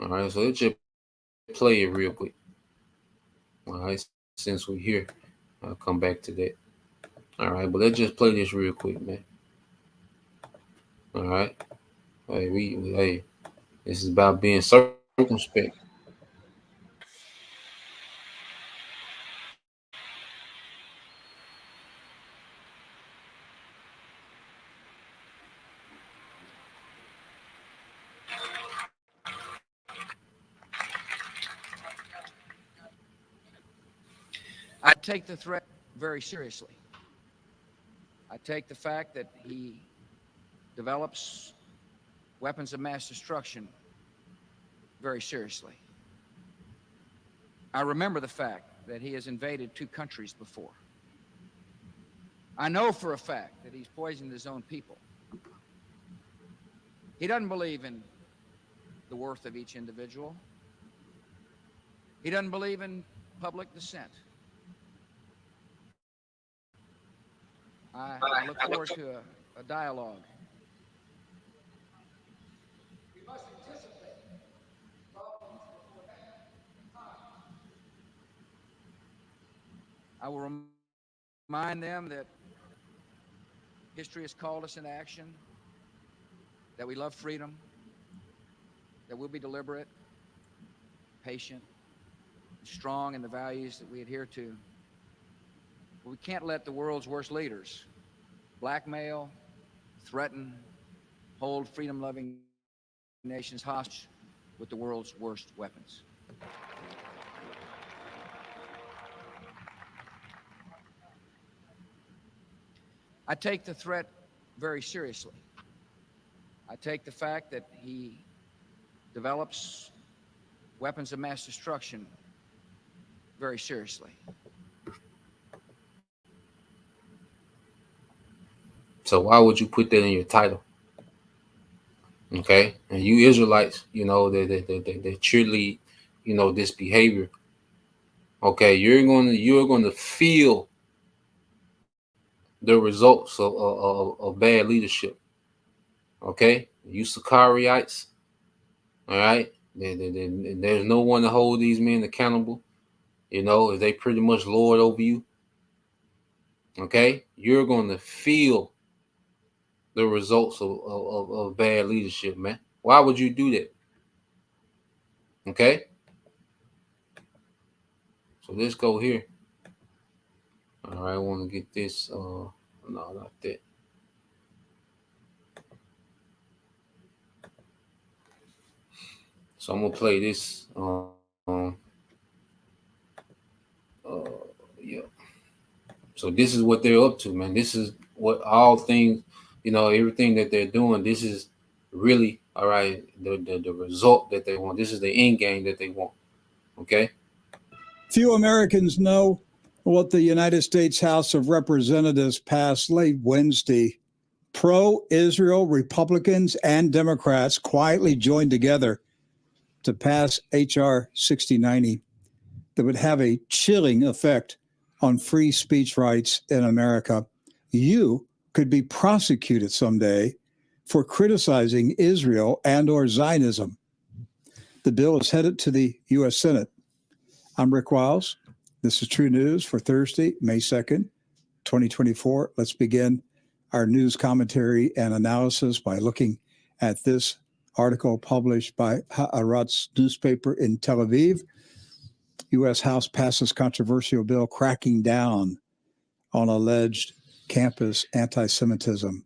All right, so let's just play it real quick. All right, since we're here, I'll come back to that. All right, but let's just play this real quick, man. All right. Hey, this is about being circumspect. I take the threat very seriously. I take the fact that he develops weapons of mass destruction very seriously. I remember the fact that he has invaded 2 countries before. I know for a fact that he's poisoned his own people. He doesn't believe in the worth of each individual. He doesn't believe in public dissent. I look forward to a dialogue. We must anticipate problems before they happen. I will remind them that history has called us into action, that we love freedom, that we'll be deliberate, patient, strong in the values that we adhere to. We can't let the world's worst leaders blackmail, threaten, hold freedom-loving nations hostage with the world's worst weapons. I take the threat very seriously. I take the fact that he develops weapons of mass destruction very seriously. So why would you put that in your title? Okay, and you Israelites, you know, they cheerlead, you know, this behavior. Okay, you're going to feel the results of bad leadership. Okay, you Sicariites. All right, there's no one to hold these men accountable. You know, if they pretty much lord over you. Okay, you're going to feel the results of bad leadership, man. Why would you do that? Okay. So let's go here. All right, I want to get this. No, not that. So I'm gonna play this. Yeah. So this is what they're up to, man. This is what all things, you know, everything that they're doing. This is really all right. The result that they want. This is the end game that they want. Okay. Few Americans know what the United States House of Representatives passed late Wednesday. Pro-Israel Republicans and Democrats quietly joined together to pass H.R. 6090 that would have a chilling effect on free speech rights in America. You could be prosecuted someday for criticizing Israel and or Zionism. The bill is headed to the U.S. Senate. I'm Rick Wiles. This is True News for Thursday, May 2nd, 2024. Let's begin our news commentary and analysis by looking at this article published by Haaretz newspaper in Tel Aviv. U.S. House passes controversial bill cracking down on alleged campus anti-Semitism.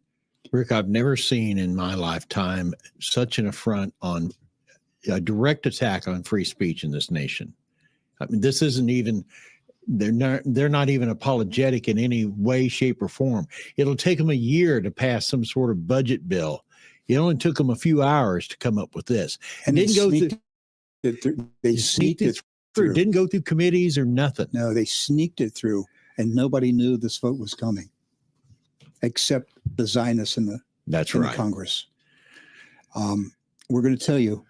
Rick, I've never seen in my lifetime such an affront on a direct attack on free speech in this nation. I mean, this isn't even, they're not even apologetic in any way, shape, or form. It'll take them a year to pass some sort of budget bill. It only took them a few hours to come up with this. And didn't go through. They sneaked it through. Didn't go through committees or nothing. No, they sneaked it through, and nobody knew this vote was coming, except the Zionists in the the Congress. We're going to tell you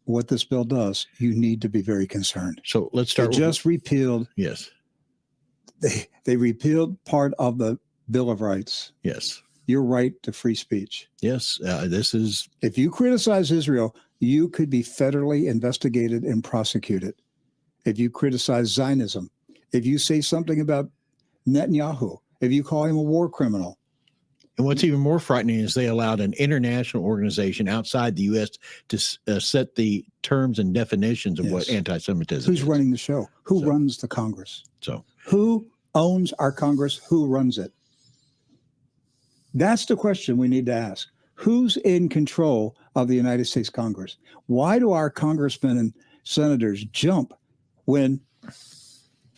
what this bill does. You need to be very concerned. So let's start. They just repealed. Yes. They repealed part of the Bill of Rights. Yes. Your right to free speech. Yes. This is. If you criticize Israel, you could be federally investigated and prosecuted. If you criticize Zionism, if you say something about Netanyahu, if you call him a war criminal. And what's even more frightening is they allowed an international organization outside the U.S. to set the terms and definitions of what anti-Semitism is. Who's running the show? Who runs the Congress? So who owns our Congress? Who runs it? That's the question we need to ask. Who's in control of the United States Congress? Why do our congressmen and senators jump when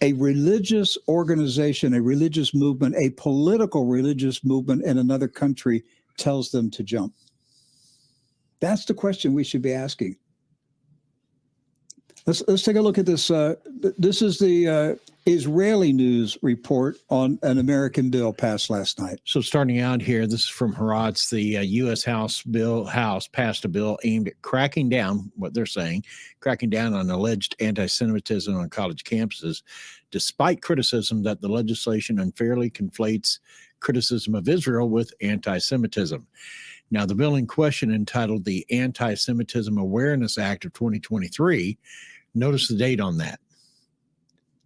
a religious organization, a religious movement, a political religious movement in another country tells them to jump? That's the question we should be asking. Let's take a look at this. This is the Israeli news report on an American bill passed last night. So starting out here, this is from Haaretz. The U.S. House passed a bill aimed at cracking down, what they're saying, cracking down on alleged anti-Semitism on college campuses, despite criticism that the legislation unfairly conflates criticism of Israel with anti-Semitism. Now, the bill in question, entitled the Anti-Semitism Awareness Act of 2023, notice the date on that.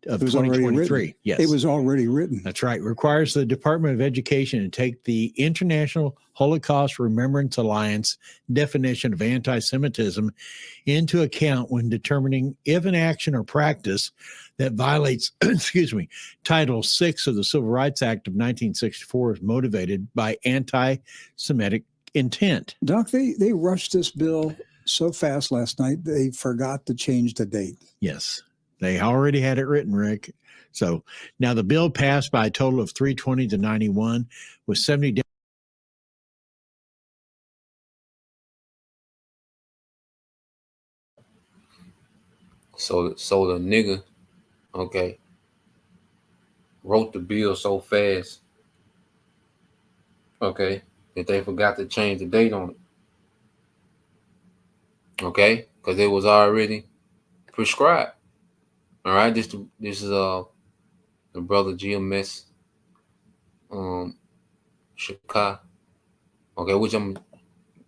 Of 2023. Yes. It was already written. That's right. Requires the Department of Education to take the International Holocaust Remembrance Alliance definition of anti-Semitism into account when determining if an action or practice that violates, Title VI of the Civil Rights Act of 1964 is motivated by anti-Semitic intent. Doc, they rushed this bill so fast last night, they forgot to change the date. Yes. They already had it written, Rick. So now the bill passed by a total of 320 to 91 with 70. So the nigga, okay, wrote the bill so fast, okay, that they forgot to change the date on it. Okay, because it was already prescribed. All right, this is the brother GMS Shaka. Okay, which I'm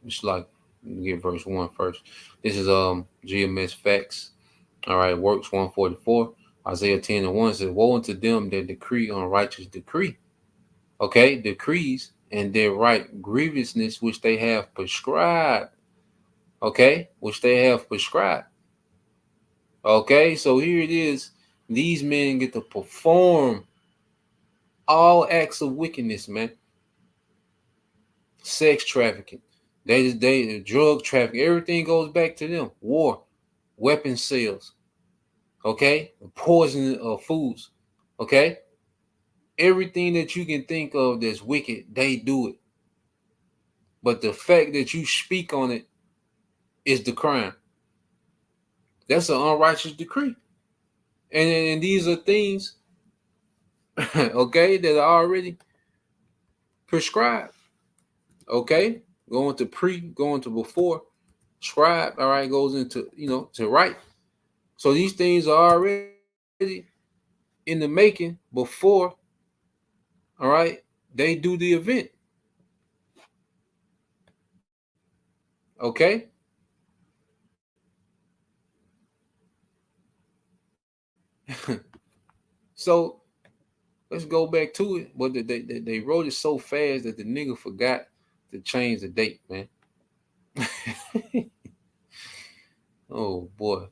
just like get verse 1 first. This is GMS Facts. All right, Works 144. Isaiah 10:1 says, "Woe unto them that decree unrighteous decree." Okay, decrees and their right grievousness which they have prescribed. Okay, which they have prescribed. Okay, so here it is. These men get to perform all acts of wickedness, man. Sex trafficking, they drug trafficking, everything goes back to them. War, weapon sales, okay, poisoning of foods, okay. Everything that you can think of that's wicked, they do it. But the fact that you speak on it is the crime. That's an unrighteous decree. And these are things, okay, that are already prescribed. Okay, going to before, scribe, all right, goes into, to write. So these things are already in the making before, all right, they do the event. Okay. So let's go back to it. But they wrote it so fast that the nigga forgot to change the date, man. Oh boy.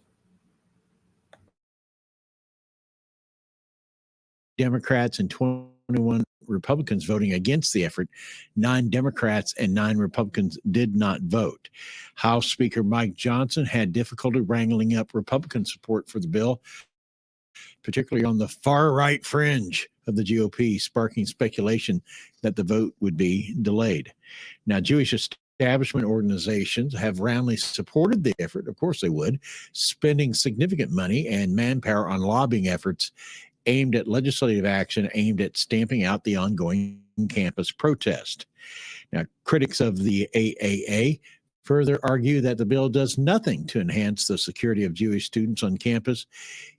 Democrats and 21 Republicans voting against the effort. 9 Democrats and 9 Republicans did not vote. House Speaker Mike Johnson had difficulty wrangling up Republican support for the bill, particularly on the far right fringe of the GOP, sparking speculation that the vote would be delayed. Now, Jewish establishment organizations have roundly supported the effort. Of course they would, spending significant money and manpower on lobbying efforts aimed at legislative action, aimed at stamping out the ongoing campus protest. Now, critics of the AAA further argue that the bill does nothing to enhance the security of Jewish students on campus,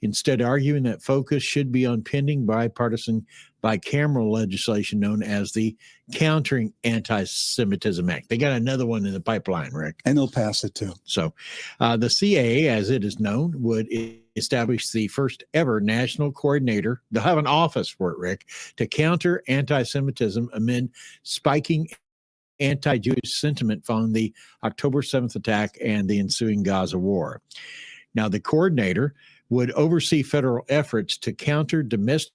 instead arguing that focus should be on pending bipartisan bicameral legislation known as the Countering Anti-Semitism Act. They got another one in the pipeline, Rick. And they'll pass it too. So the CAA, as it is known, would establish the first ever national coordinator. They'll have an office for it, Rick, to counter anti-Semitism amid spiking anti-Jewish sentiment following the October 7th attack and the ensuing Gaza war. Now, the coordinator would oversee federal efforts to counter domestic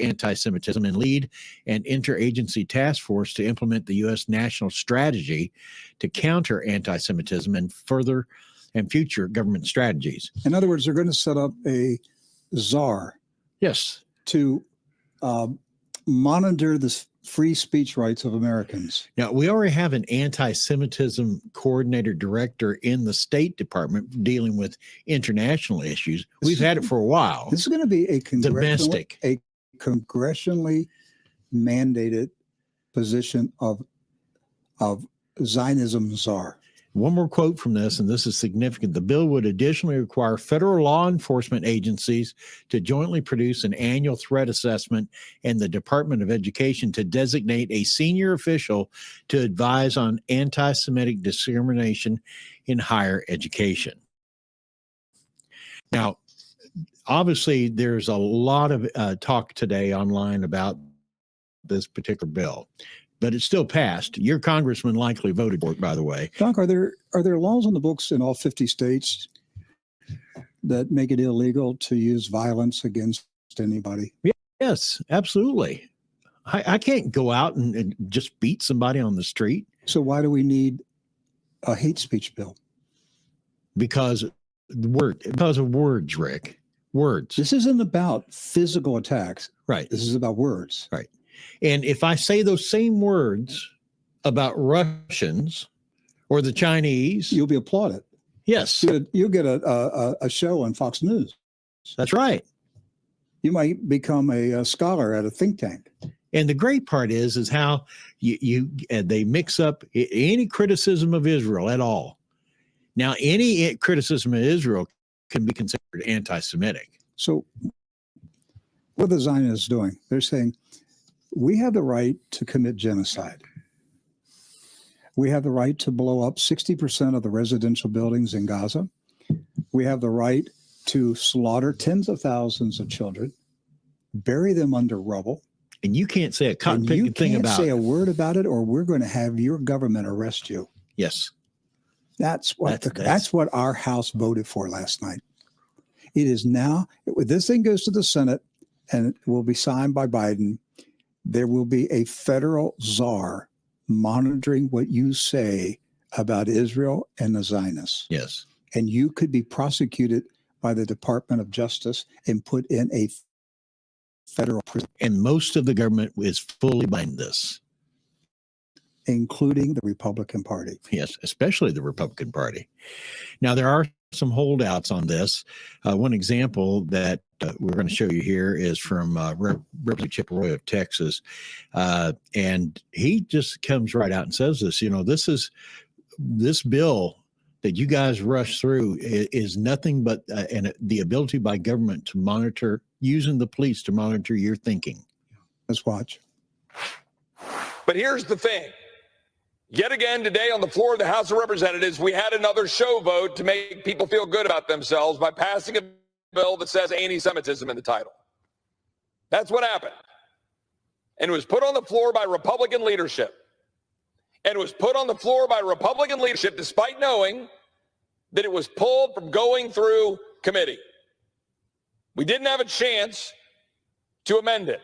anti-Semitism and lead an interagency task force to implement the U.S. national strategy to counter anti-Semitism and further and future government strategies. In other words, they're going to set up a czar. Yes. To monitor the free speech rights of Americans. Now, we already have an anti-Semitism coordinator director in the State Department dealing with international issues. We've had it for a while. This is going to be a domestic, a congressionally mandated position of Zionism czar. One more quote from this, and this is significant. The bill would additionally require federal law enforcement agencies to jointly produce an annual threat assessment and the Department of Education to designate a senior official to advise on anti-Semitic discrimination in higher education. Now, obviously, there's a lot of talk today online about this particular bill. But it's still passed. Your congressman likely voted for it, by the way. Doc, are there laws on the books in all 50 states that make it illegal to use violence against anybody? Yes, absolutely. I can't go out and just beat somebody on the street. So why do we need a hate speech bill? Because of words, Rick. Words. This isn't about physical attacks. Right. This is about words. Right. And if I say those same words about Russians or the Chinese, you'll be applauded. Yes. You'll get a show on Fox News. That's right. You might become a scholar at a think tank. And the great part is how they mix up any criticism of Israel at all. Now, any criticism of Israel can be considered anti-Semitic. So what the Zionists doing? They're saying, we have the right to commit genocide. We have the right to blow up 60% of the residential buildings in Gaza. We have the right to slaughter tens of thousands of children, bury them under rubble. And you can't say a cotton thing about it. You can't say a word about it, or we're going to have your government arrest you. Yes. That's what our House voted for last night. It is now, this thing goes to the Senate and it will be signed by Biden. There will be a federal czar monitoring what you say about Israel and the Zionists. Yes. And you could be prosecuted by the Department of Justice and put in a federal prison. And most of the government is fully behind this. Including the Republican Party. Yes, especially the Republican Party. Now, there are some holdouts on this. One example that we're going to show you here is from Representative Chip Roy of Texas. And he just comes right out and says this, this bill that you guys rush through is nothing but the ability by government to monitor, using the police to monitor your thinking. Let's watch. But here's the thing. Yet again, today on the floor of the House of Representatives, we had another show vote to make people feel good about themselves by passing a bill that says anti-Semitism in the title. That's what happened. And it was put on the floor by Republican leadership. And it was put on the floor by Republican leadership despite knowing that it was pulled from going through committee. We didn't have a chance to amend it.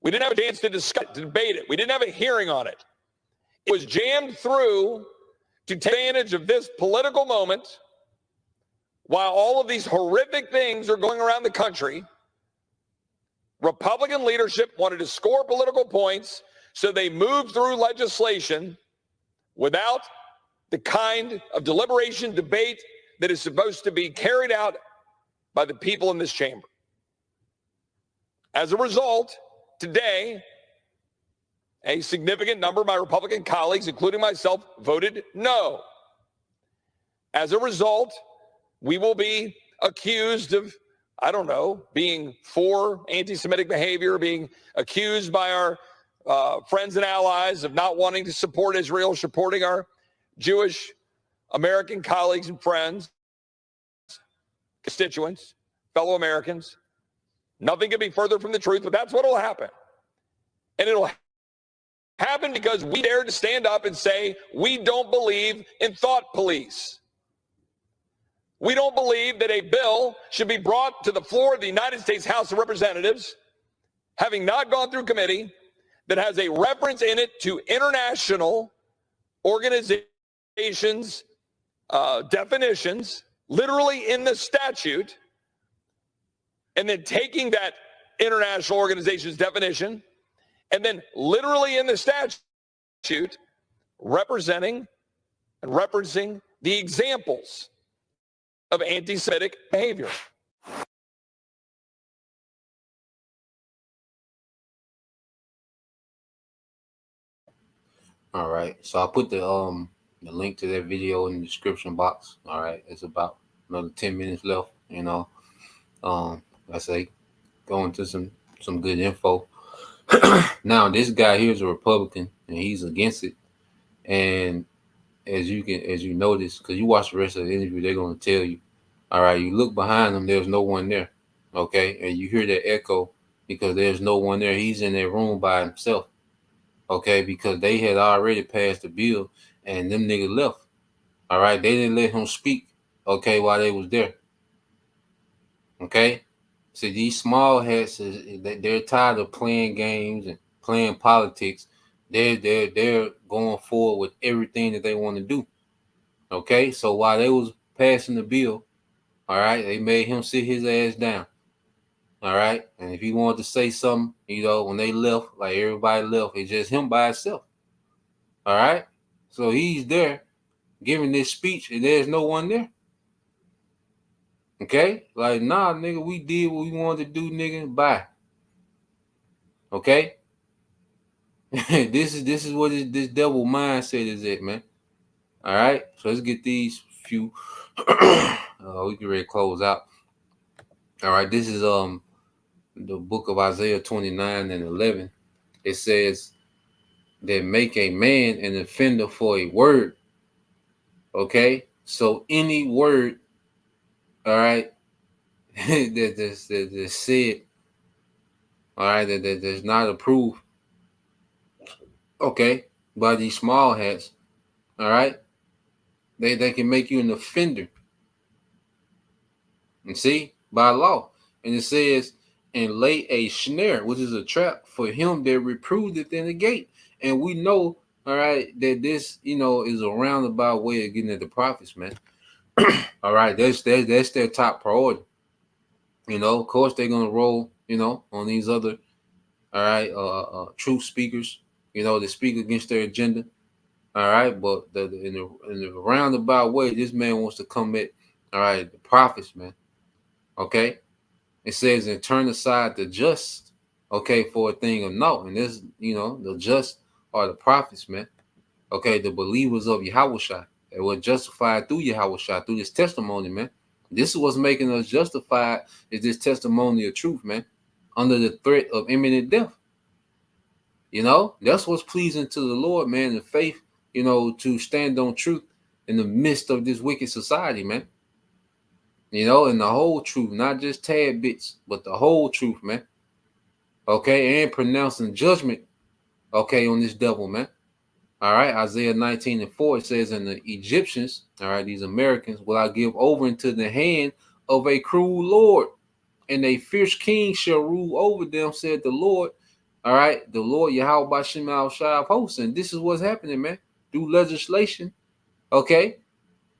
We didn't have a chance to discuss it, to debate it. We didn't have a hearing on it. It was jammed through to take advantage of this political moment while all of these horrific things are going around the country. Republican leadership wanted to score political points, so they moved through legislation without the kind of deliberation, debate that is supposed to be carried out by the people in this chamber. As a result, today, a significant number of my Republican colleagues, including myself, voted no. As a result, we will be accused of, I don't know, being for anti-Semitic behavior, being accused by our friends and allies of not wanting to support Israel, supporting our Jewish American colleagues and friends, constituents, fellow Americans. Nothing could be further from the truth, but that's what will happen. And it'll happen because we dared to stand up and say, we don't believe in thought police. We don't believe that a bill should be brought to the floor of the United States House of Representatives, having not gone through committee, that has a reference in it to international organizations' definitions, literally in the statute, and then taking that international organization's definition, and then literally in the statute, representing and referencing the examples of anti-Semitic behavior. All right, so I put the link to that video in the description box. All right, it's about another 10 minutes left. You know, I say go into some good info. Now this guy here is a Republican and he's against it. And as you notice, because you watch the rest of the interview, they're going to tell you. All right, you look behind him, there's no one there. Okay, and you hear that echo because there's no one there. He's in that room by himself. Okay, because they had already passed the bill and them niggas left. All right, they didn't let him speak, okay, while they was there. Okay, so these small hats, they're tired of playing games and playing politics. They're going forward with everything that they want to do. Okay, so while they was passing the bill, all right, they made him sit his ass down. All right. And if he wanted to say something, you know, when they left, like everybody left, it's just him by himself. All right. So he's there giving this speech and there's no one there. Okay. Like, nah, nigga, we did what we wanted to do, nigga. Bye. Okay. This is what this devil mindset is at, man. All right. So let's get these few. We can ready to close out. All right. This is the book of Isaiah 29 and 11. It says that make a man an offender for a word. Okay, so any word, all right, that said, all right, that's not approved, okay, by these small hats, all right, they can make you an offender. And see, by law. And it says, and lay a snare, which is a trap for him that reproved it in the gate. And we know, all right, that this, you know, is a roundabout way of getting at the prophets, man. All right, that's their top priority. You know, of course, they're gonna roll, you know, on these other, all right, truth speakers, you know, that speak against their agenda. All right, but in the roundabout way, this man wants to come at, all right, the prophets, man. Okay. It says, and turn aside the just, okay, for a thing of naught. And this, you know, the just are the prophets, man. Okay, the believers of Yahushua. They were justified through Yahushua, through this testimony, man. This is what's making us justified, is this testimony of truth, man, under the threat of imminent death. You know, that's what's pleasing to the Lord, man, the faith, you know, to stand on truth in the midst of this wicked society, man. You know, and the whole truth, not just tad bits, but the whole truth, man. Okay, and pronouncing judgment, okay, on this devil, man. All right, Isaiah 19:4, it says, and the Egyptians, all right, these Americans, will I give over into the hand of a cruel Lord, and a fierce king shall rule over them, said the Lord. All right, the Lord Yahweh Bashim al Shai of hosts. And this is what's happening, man. Through legislation, okay,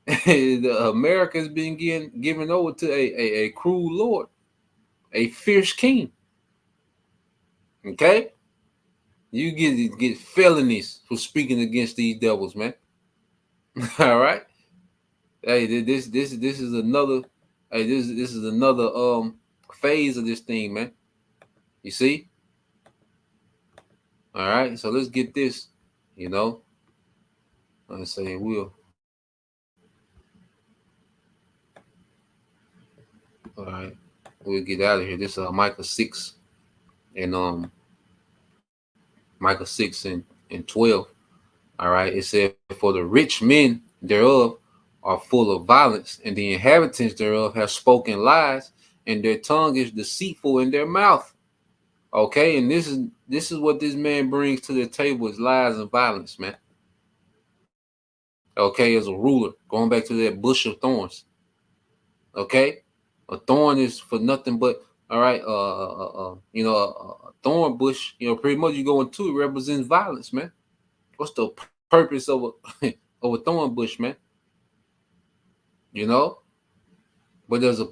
the America is being given over to a cruel Lord, a fierce king. Okay, you get felonies for speaking against these devils, man. All right, hey, this is another, hey, this is another phase of this thing, man. You see? All right, so let's get this, you know. Let's say we'll. All right, we'll get out of here. This is Micah 6 and Micah 6 and 12. All right, it said, for the rich men thereof are full of violence, and the inhabitants thereof have spoken lies, and their tongue is deceitful in their mouth. Okay, and this is what this man brings to the table, is lies and violence, man. Okay, as a ruler, going back to that bush of thorns. Okay, a thorn is for nothing but, all right, you know, a thorn bush, you know, pretty much you go into it represents violence, man. What's the purpose of a of a thorn bush, man? You know, but there's a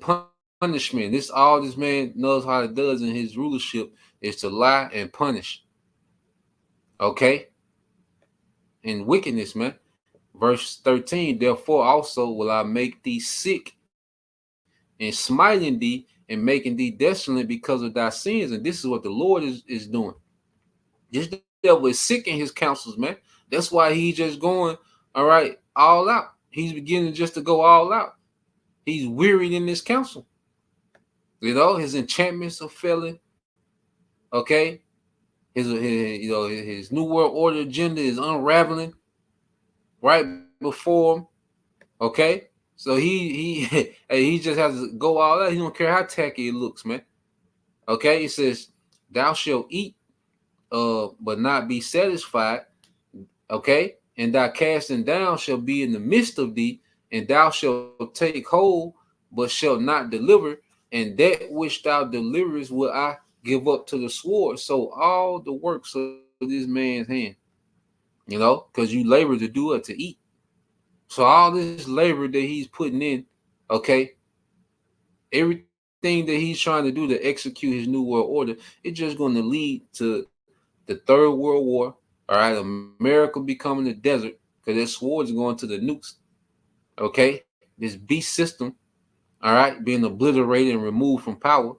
punishment. This all this man knows how it does in his rulership is to lie and punish. Okay, and wickedness, man. Verse 13, therefore also will I make thee sick, and smiting thee and making thee desolate because of thy sins. And this is what the Lord is doing. This devil is sick in his counsels, man. That's why he's just going, all right, all out. He's beginning just to go all out. He's wearied in this counsel. You know, his enchantments are failing. Okay, his you know, his New World Order agenda is unraveling right before him. Okay, so he he just has to go all out. He don't care how tacky it looks, man. Okay, it says, thou shalt eat, but not be satisfied. Okay, and thy casting down shall be in the midst of thee, and thou shalt take hold, but shalt not deliver. And that which thou deliverest will I give up to the sword. So all the works of this man's hand, you know, because you labor to do it, to eat. So all this labor that he's putting in, okay, everything that he's trying to do to execute his New World Order, it's just going to lead to the Third World War. All right, America becoming a desert because their swords are going to the nukes. Okay, this beast system, all right, being obliterated and removed from power.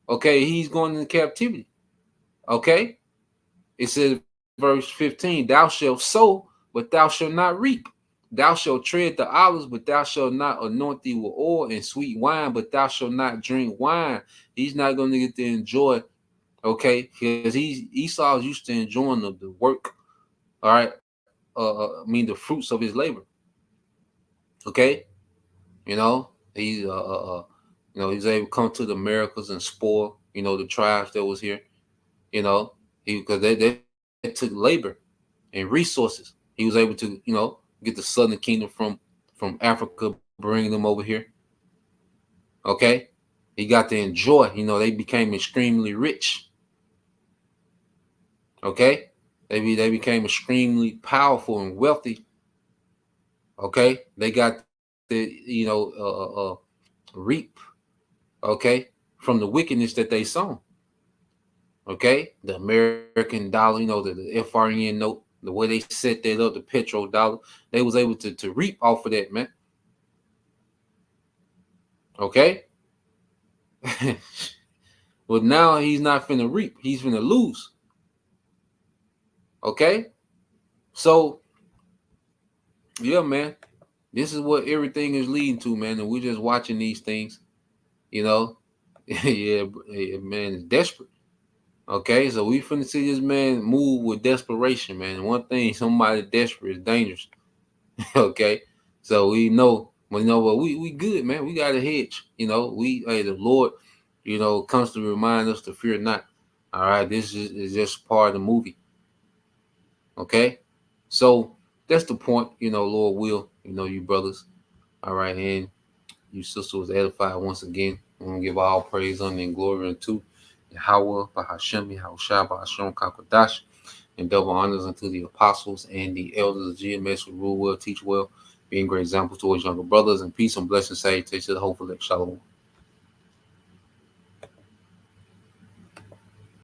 Okay, he's going into captivity. Okay, it says, verse 15, thou shalt sow, but thou shalt not reap. Thou shalt tread the olives, but thou shalt not anoint thee with oil, and sweet wine, but thou shalt not drink wine. He's not going to get to enjoy, okay, because Esau's used to enjoying the work, all right, I mean the fruits of his labor. Okay, you know, he's you know, he's able to come to the Americas and spoil, you know, the tribes that was here, you know, because they took labor and resources. He was able to, you know, get the Southern Kingdom from Africa, bring them over here. Okay, he got to enjoy, you know, they became extremely rich. Okay, they became extremely powerful and wealthy. Okay, they got the, you know, reap, okay, from the wickedness that they sown. Okay, the American dollar, you know, the FRN note, the way they set that up, the petrodollar, they was able to reap off of that, man. Okay. But now he's not finna reap, he's finna lose. Okay. So yeah, man, this is what everything is leading to, man, and we're just watching these things, you know. Yeah, man, it's desperate. Okay, so we finna see this man move with desperation, man. One thing, somebody desperate is dangerous. Okay, so we know But you know what? We good, man. We got a hedge. You know, the Lord, you know, constantly remind us to fear not. All right, this is just part of the movie. Okay, so that's the point. You know, Lord will, you know, you brothers. All right, and you sister was edified once again. I'm gonna give all praise, honor, and glory unto Yahweh, Bahashem, Yahushua, Bahashem, Kakwadash, and double honors unto the apostles and the elders of GMS who rule well, teach well, being great examples towards younger brothers, and peace and blessings, salutation to the hopeful elect. Shalom.